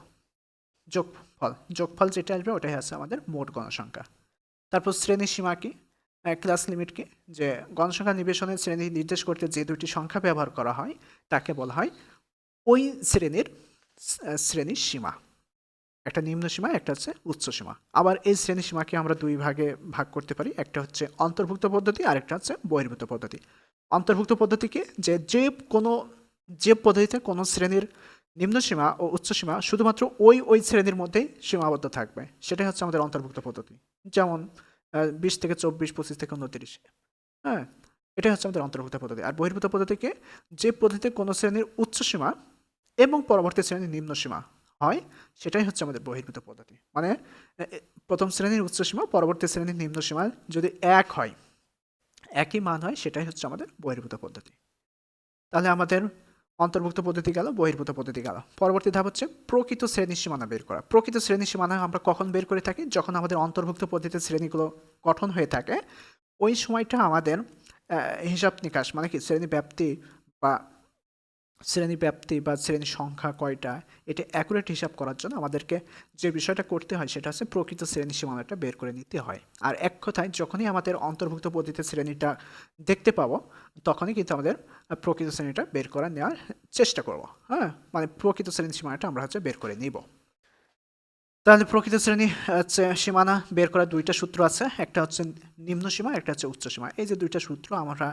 A: যোগফল যেটা আসবে ওটাই আছে আমাদের মোট গণসংখ্যা। তারপর শ্রেণী সীমা কি, ক্লাস লিমিট কি, যে গণসংখ্যা নির্বাচনের শ্রেণী নির্দেশ করতে যে দুটি সংখ্যা ব্যবহার করা হয় তাকে বলা হয় ওই শ্রেণীর শ্রেণীর সীমা। একটা নিম্ন সীমা, একটা হচ্ছে উচ্চ সীমা। আবার এই শ্রেণী সীমাকে আমরা দুই ভাগে ভাগ করতে পারি, একটা হচ্ছে অন্তর্ভুক্ত পদ্ধতি আর একটা হচ্ছে বহির্ভূত পদ্ধতি। অন্তর্ভুক্ত পদ্ধতিকে যে পদ্ধতিতে কোনো শ্রেণীর নিম্ন সীমা ও উচ্চ সীমা শুধুমাত্র ওই শ্রেণীর মধ্যেই সীমাবদ্ধ থাকবে, সেটাই হচ্ছে আমাদের অন্তর্ভুক্ত পদ্ধতি। যেমন 20 থেকে 24, 25 থেকে 29। হ্যাঁ, এটাই হচ্ছে আমাদের অন্তর্ভুক্ত পদ্ধতি। আর বহির্ভূত পদ্ধতিকে যে পদ্ধতিতে কোনো শ্রেণীর উচ্চসীমা এবং পরবর্তী শ্রেণীর নিম্নসীমা হয় সেটাই হচ্ছে আমাদের বহির্ভূত পদ্ধতি। মানে প্রথম শ্রেণীর উচ্চসীমা পরবর্তী শ্রেণীর নিম্নসীমা যদি এক হয়, একই মান হয়, সেটাই হচ্ছে আমাদের বহির্ভূত পদ্ধতি। তাহলে আমাদের অন্তর্ভুক্ত পদ্ধতি গেল, বহির্ভূত পদ্ধতি গেল। পরবর্তী ধাপ হচ্ছে প্রকৃত শ্রেণী সীমানা বের করা। প্রকৃত শ্রেণী সীমানা আমরা কখন বের করে থাকি? যখন আমাদের অন্তর্ভুক্ত পদ্ধতির শ্রেণীগুলো গঠন হয়ে থাকে, ওই সময়টা আমাদের হিসাব নিকাশ মানে কি শ্রেণী ব্যাপ্তি বা শ্রেণী সংখ্যা কয়টা, এটা অ্যাকুরেট হিসাব করার জন্য আমাদেরকে যে বিষয়টা করতে হয় সেটা হচ্ছে প্রকৃত শ্রেণী সীমানাটা বের করে নিতে হয়। আর এক কথায় যখনই আমাদের অন্তর্ভুক্ত পদ্ধতির শ্রেণীটা দেখতে পাবো, তখনই কিন্তু আমাদের প্রকৃত শ্রেণীটা বের করে নেওয়ার চেষ্টা করব। হ্যাঁ, মানে প্রকৃত শ্রেণী সীমানাটা আমরা হচ্ছে বের করে নিব। তাহলে প্রকৃত শ্রেণী হচ্ছে সীমানা বের করার দুইটা সূত্র আছে, একটা হচ্ছে নিম্ন সীমা, একটা হচ্ছে উচ্চ সীমা। এই যে দুইটা সূত্র আমরা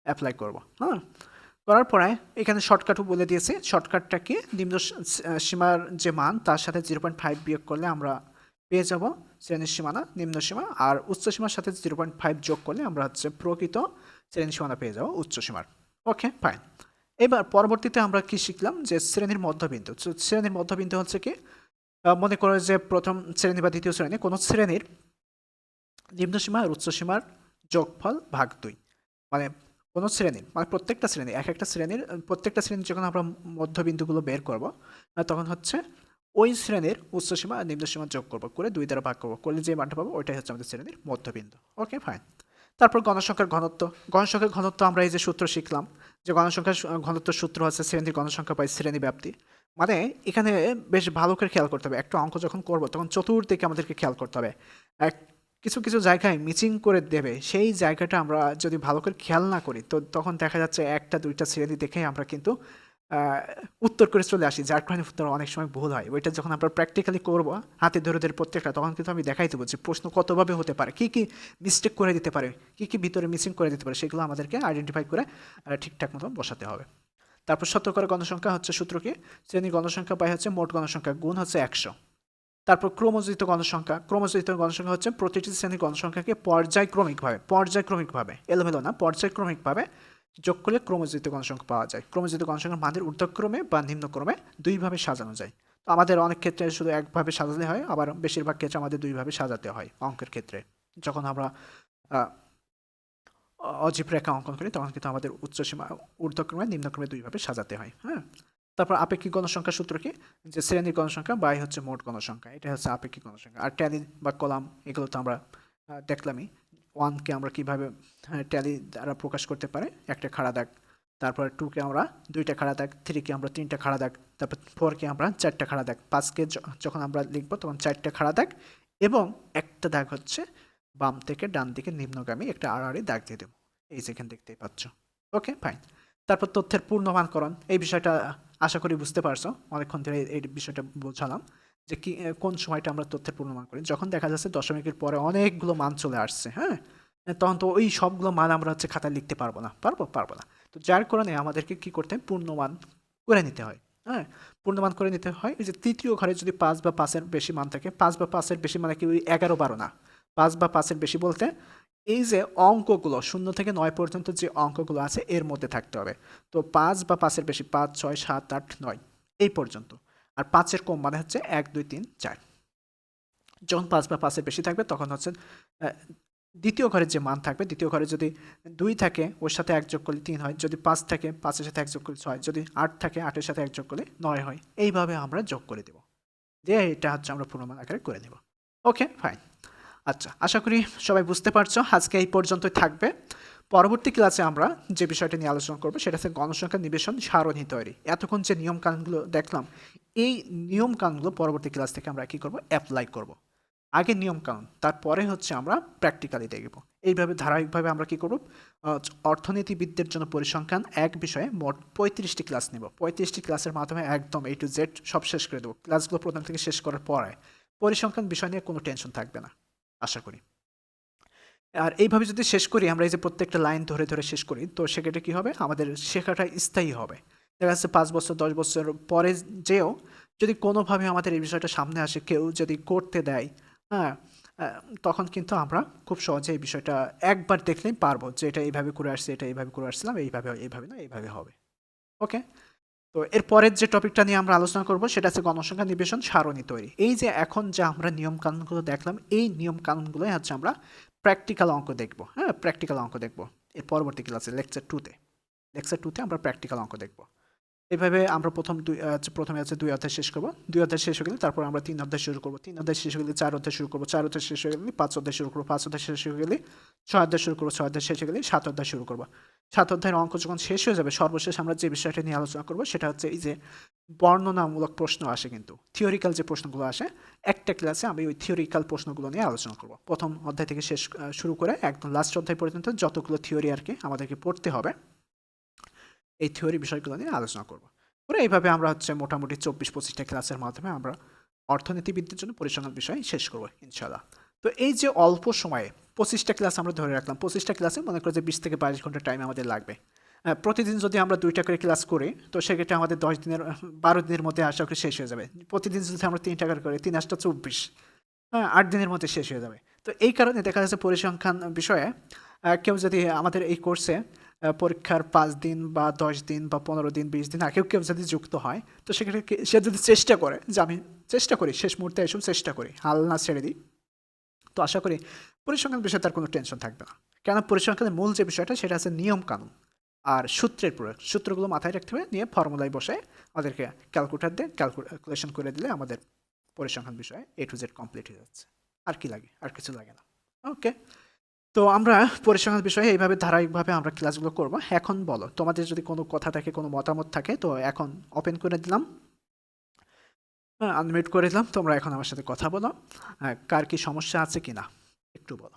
A: অ্যাপ্লাই করব। হ্যাঁ, করার পরে এখানে শর্টকাটও বলে দিয়েছে। শর্টকাটটা কি? নিম্ন সীমার যে মান তার সাথে 0.5 বিয়োগ করলে আমরা পেয়ে যাব শ্রেণীর সীমানা, নিম্ন সীমা। আর উচ্চ সীমার সাথে 0.5 যোগ করলে আমরা হচ্ছে প্রকৃত শ্রেণীর সীমানা পেয়ে যাব উচ্চ সীমার। ওকে, ফাইন। এবার পরবর্তীতে আমরা কি শিখলাম? যে শ্রেণীর মধ্যবিন্দু। শ্রেণীর মধ্যবিন্দু হচ্ছে কি? মনে করো যে প্রথম শ্রেণী বা দ্বিতীয় শ্রেণী কোনো শ্রেণীর নিম্নসীমা আর উচ্চসীমার যোগফল ভাগ 2। মানে কোনো শ্রেণীর, মানে প্রত্যেকটা শ্রেণী, এক একটা শ্রেণীর প্রত্যেকটা শ্রেণীর যখন আমরা মধ্যবিন্দুগুলো বের করব, তখন হচ্ছে ওই শ্রেণীর উচ্চসীমা আর নিম্নসীমা যোগ করব, করে 2 দ্বারা ভাগ করবো, করলে যে মানটা পাবো ওইটাই হচ্ছে আমাদের শ্রেণীর মধ্যবিন্দু। ওকে, ফাইন। তারপর গণসংখ্যার ঘনত্ব। গণসংখ্যার ঘনত্ব আমরা এই যে সূত্র শিখলাম, যে গণসংখ্যার ঘনত্ব সূত্র হচ্ছে শ্রেণীর গণসংখ্যা বাই শ্রেণী ব্যাপ্তি। মানে এখানে বেশ ভালো করে খেয়াল করতে হবে, একটা অঙ্ক যখন করব তখন চতুর্দিকে আমাদেরকে খেয়াল করতে হবে। কিছু কিছু জায়গায় মিচিং করে দেবে, সেই জায়গাটা আমরা যদি ভালো করে খেয়াল না করি তো তখন দেখা যাচ্ছে একটা দুইটা শ্রেণী দেখে আমরা কিন্তু উত্তর করে চলে আসি, যার কারণে উত্তর অনেক সময় ভুল হয়। ওইটা যখন আমরা প্র্যাকটিক্যালি করবো হাতে ধরে ধরে প্রত্যেকটা, তখন কিন্তু আমি দেখাই দেবো যে প্রশ্ন কতভাবে হতে পারে, কী কী মিস্টেক করে দিতে পারে, কী কী ভিতরে মিসিং করে দিতে পারে, সেগুলো আমাদেরকে আইডেন্টিফাই করে ঠিকঠাক মতো বসাতে হবে। তারপর শতকরা গণসংখ্যা হচ্ছে সূত্র কি? শ্রেণী গণসংখ্যা বাই হচ্ছে মোট গণসংখ্যা গুণ হচ্ছে 100। তারপর ক্রমযোজিত গণসংখ্যা। ক্রমযোজিত গণসংখ্যা হচ্ছে প্রতিটি শ্রেণীর গণসংখ্যাকে পর্যায়ক্রমিকভাবে এলোমেলো না, পর্যায়ক্রমিকভাবে যোগ করলে ক্রমযোজিত গণসংখ্যা পাওয়া যায়। ক্রমযোজিত গণসংখ্যার মানের ঊর্ধ্বক্রমে বা নিম্নক্রমে দুইভাবে সাজানো যায়। তো আমাদের অনেক ক্ষেত্রে শুধু একভাবে সাজালে হয়, আবার বেশিরভাগ ক্ষেত্রে আমাদের দুইভাবে সাজাতে হয়। অঙ্কের ক্ষেত্রে যখন আমরা অজীব রেখা অঙ্কন করি তখন কিন্তু আমাদের উচ্চসীমা ঊর্ধ্বক্রমে নিম্নক্রমে দুইভাবে সাজাতে হয়। হ্যাঁ, তারপর আপেক্ষিক গণসংখ্যা সূত্র কি? যে শ্রেণীর গণসংখ্যা বাই হচ্ছে মোট গণসংখ্যা, এটা হচ্ছে আপেক্ষিক গণসংখ্যা। আর ট্যালি বা কলাম, এগুলো তো আমরা দেখলামই। ওয়ানকে আমরা কিভাবে ট্যালি দ্বারা প্রকাশ করতে পারে, একটা খাড়া দাগ। তারপর টুকে আমরা দুইটা খাড়া দাগ, থ্রিকে আমরা তিনটা খাড়া দাগ, তারপর ফোরকে আমরা চারটা খাড়া দাগ, পাঁচকে যখন আমরা লিখবো তখন চারটা খাড়া দাগ এবং একটা দাগ হচ্ছে বাম থেকে ডান দিকে নিম্নগামী একটা আড়াআড়ি দাগ দিয়ে দেবো, এই যেখানে দেখতেই পাচ্ছ। ওকে, ফাইন। তারপর তথ্যের পূর্ণমানকরণ। এই বিষয়টা আশা করি বুঝতে পারছো, অনেকক্ষণ ধরে এই বিষয়টা বোঝালাম যে কি কোন সময়টা আমরা তথ্যের পূর্ণমান করি। যখন দেখা যাচ্ছে দশমিকের পরে অনেকগুলো মান চলে আসছে, হ্যাঁ, তখন তো ওই সবগুলো মান আমরা হচ্ছে খাতায় লিখতে পারবো না। পারবো না। তো যার কারণে আমাদেরকে কি করতে হয়? পূর্ণমান করে নিতে হয়। হ্যাঁ, পূর্ণমান করে নিতে হয়। এই যে তৃতীয় ঘরে যদি 5 বা 5-এর বেশি মান থাকে, 5 বা 5-এর বেশি মানে কি ওই 11-12 না, 5 বা 5-এর বেশি বলতে এই যে অঙ্কগুলো 0 থেকে 9 পর্যন্ত যে অঙ্কগুলো আছে এর মধ্যে থাকতে হবে। তো 5 বা 5-এর বেশি 5, 6, 7, 8, 9 এই পর্যন্ত। আর 5-এর কম মানে হচ্ছে 1, 2, 3, 4। যখন 5 বা 5-এর বেশি থাকবে তখন হচ্ছে দ্বিতীয় ঘরের যে মান থাকবে, দ্বিতীয় ঘরে যদি 2 থাকে ওর সাথে 1 যোগ করলে 3 হয়, যদি 5 থাকে 5-এর সাথে 1 যোগ করলে 6, যদি 8 থাকে 8-এর সাথে 1 যোগ করলে 9 হয়। এইভাবে আমরা যোগ করে দেব, দিয়ে এটা হচ্ছে আমরা পূর্ণমান আকারে করে নেব। ওকে, ফাইন। আচ্ছা, আশা করি সবাই বুঝতে পারছো। আজকে এই পর্যন্তই থাকবে। পরবর্তী ক্লাসে আমরা যে বিষয়টা নিয়ে আলোচনা করবো সেটা হচ্ছে গণসংখ্যা নিবেশন সারণী তৈরি। এতক্ষণ যে নিয়মকানুনগুলো দেখলাম, এই নিয়মকানুনগুলো পরবর্তী ক্লাস থেকে আমরা কি করব? অ্যাপ্লাই করব। আগে নিয়মকানুন, তারপরে হচ্ছে আমরা প্র্যাকটিক্যালি দেখব। এইভাবে ধারাবাহিকভাবে আমরা কি করব? অর্থনীতিবিদদের জন্য পরিসংখ্যান এক বিষয়ে মোট 35টি ক্লাস নেব। 35টি ক্লাসের মাধ্যমে একদম A to Z সব শেষ করে দেবো। ক্লাসগুলো প্রথম থেকে শেষ করার পরে পরিসংখ্যান বিষয় নিয়ে কোনো টেনশন থাকবে না, আশা করি। আর এইভাবে যদি শেষ করি, আমরা এই যে প্রত্যেকটা লাইন ধরে ধরে শেষ করি, তো সেক্ষেত্রে কী হবে? আমাদের শেখাটা স্থায়ী হবে। দেখা যাচ্ছে 5 বছর 10 বছর পরে যেও যদি কোনোভাবে আমাদের এই বিষয়টা সামনে আসে, কেউ যদি করতে দেয়, হ্যাঁ, তখন কিন্তু আমরা খুব সহজে এই বিষয়টা একবার দেখলেই পারবো যে এটা এইভাবে করে আসছে, এটা এইভাবে করে আসছিলাম, এইভাবে না এইভাবে হবে। ওকে, তো এর পরের যে টপিকটা নিয়ে আমরা আলোচনা করব সেটা হচ্ছে গণসংখ্যা নিবেশন সারণী তৈরি। এই যে এখন যে আমরা নিয়ম কানুনগুলো দেখলাম, এই নিয়ম কানুনগুলোই হচ্ছে আমরা প্র্যাকটিক্যাল অঙ্ক দেখব। হ্যাঁ, প্র্যাকটিক্যাল অঙ্ক দেখব এর পরবর্তী ক্লাসে, লেকচার 2তে আমরা প্র্যাকটিক্যাল অঙ্ক দেখব। এভাবে আমরা প্রথমে আছে 2 অধ্যায় শেষ করব। 2 অধ্যায় শেষ হয়ে গেলে তারপর আমরা 3 অধ্যায় শুরু করব। 3 অধ্যায় শেষ হয়ে গেলে 4 অধ্যায় শুরু করব। 4 অধ্যায় শেষ হয়ে গেলে 5 অধ্যায় শুরু করব। 5 অধ্যায় শেষ হয়ে গেলে 6 অধ্যায় শুরু করব। 6 অধ্যায় শেষ হয়ে গেলে 7 অধ্যায় শুরু করব। 7 অধ্যায়ের অঙ্ক যখন শেষ হয়ে যাবে, সর্বশেষ আমরা যে বিষয়টা নিয়ে আলোচনা করব সেটা হচ্ছে এই যে বর্ণনামূলক প্রশ্ন আসে, কিন্তু থিওরিক্যাল যে প্রশ্নগুলো আসে, একটা ক্লাসে আমি ওই থিওরিক্যাল প্রশ্নগুলো নিয়ে আলোচনা করব। প্রথম অধ্যায় থেকে শুরু করে একদম লাস্ট অধ্যায় পর্যন্ত যতগুলো থিওরি আর কি আমাদেরকে পড়তে হবে, এই থিওরি বিষয়গুলো নিয়ে আলোচনা করব। পরে এইভাবে আমরা হচ্ছে মোটামুটি 24-25টা ক্লাসের মাধ্যমে আমরা অর্থনীতিবিদদের জন্য পরিসংখ্যান বিষয় শেষ করব ইনশাআল্লাহ। তো এই যে অল্প সময়ে 25টা ক্লাস আমরা ধরে রাখলাম, 25টা ক্লাসে মনে করো যে 20 থেকে 22 ঘন্টা টাইম আমাদের লাগবে। প্রতিদিন যদি আমরা 2টা করে ক্লাস করি তো সেক্ষেত্রে আমাদের 12 দিনের মধ্যে আশা করি শেষ হয়ে যাবে। প্রতিদিন যদি আমরা 3টা করে করি, 3 8টা 24, হ্যাঁ, 8 দিনের মধ্যে শেষ হয়ে যাবে। তো এই কারণে দেখা যাচ্ছে পরিসংখ্যান বিষয়ে কেউ যদি আমাদের এই কোর্সে পরীক্ষার 5 দিন বা 10 দিন বা 15 দিন 20 দিন আগেও কেউ যদি যুক্ত হয়, তো সেক্ষেত্রে সে যদি চেষ্টা করে যে আমি চেষ্টা করি, শেষ মুহূর্তে এসব চেষ্টা করি, হাল না ছেড়ে দিই, তো আশা করি পরিসংখ্যান বিষয়ে তার কোনো টেনশন থাকবে না। কেন, পরিসংখ্যানের মূল যে বিষয়টা সেটা আছে নিয়ম কানুন আর সূত্রের প্রয়োগ। সূত্রগুলো মাথায় রাখতে হবে, নিয়ে ফর্মুলায় বসে আমাদেরকে ক্যালকুলেটর দিয়ে ক্যালকুলেশন করে দিলে আমাদের পরিসংখ্যান বিষয়ে A to Z কমপ্লিট হয়ে যাচ্ছে। আর কি লাগে? আর কিছু লাগে না। ওকে, তো আমরা পরিসংখ্যান বিষয়ে এইভাবে ধারাবাহিকভাবে আমরা ক্লাসগুলো করব। এখন বলো, তোমাদের যদি কোনো কথা থাকে, কোনো মতামত থাকে, তো এখন ওপেন করে দিলাম, আনমিউট করে দিলাম, তোমরা এখন আমার সাথে কথা বলো। কার কি সমস্যা আছে কি না একটু বলো।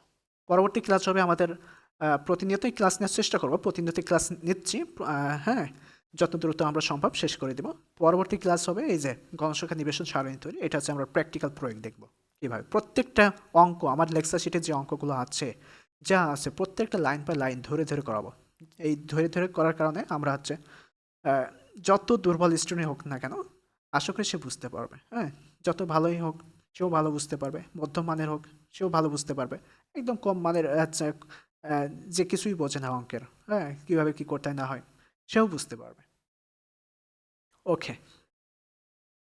A: পরবর্তী ক্লাস হবে আমাদের, প্রতিনিয়তই ক্লাস নেওয়ার চেষ্টা করব, প্রতিনিয়ত ক্লাস নিচ্ছি, হ্যাঁ, যত দ্রুত আমরা সম্ভব শেষ করে দেব। পরবর্তী ক্লাস হবে এই যে গণসংখ্যা নিবেশন সারণী তৈরি, এটা হচ্ছে আমরা প্র্যাকটিক্যাল প্রয়োগ দেখব কীভাবে প্রত্যেকটা অঙ্ক, আমার লেকচার শিটে যে অঙ্কগুলো আছে, যা আছে প্রত্যেকটা লাইন বাই লাইন ধরে ধরে করাবো। এই ধরে ধরে করার কারণে আমরা হচ্ছে যত দুর্বল স্টুডেন্ট হোক না কেন, আশা করি সে বুঝতে পারবে। হ্যাঁ, যত ভালোই হোক সেও ভালো বুঝতে পারবে, মধ্যম মানের হোক সেও ভালো বুঝতে পারবে, একদম কম মানের যে কিছুই বোঝে না অঙ্কের, হ্যাঁ, কীভাবে কী করতে না হয়, সেও বুঝতে পারবে। ওকে,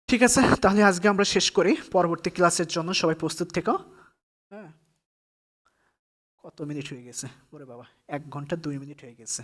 A: ঠিক আছে, তাহলে আজকে আমরা শেষ করি। পরবর্তী ক্লাসের জন্য সবাই প্রস্তুত থেকো। হ্যাঁ, কত মিনিট হয়ে গেছে ওরে বাবা, 1 ঘন্টা 2 মিনিট হয়ে গেছে।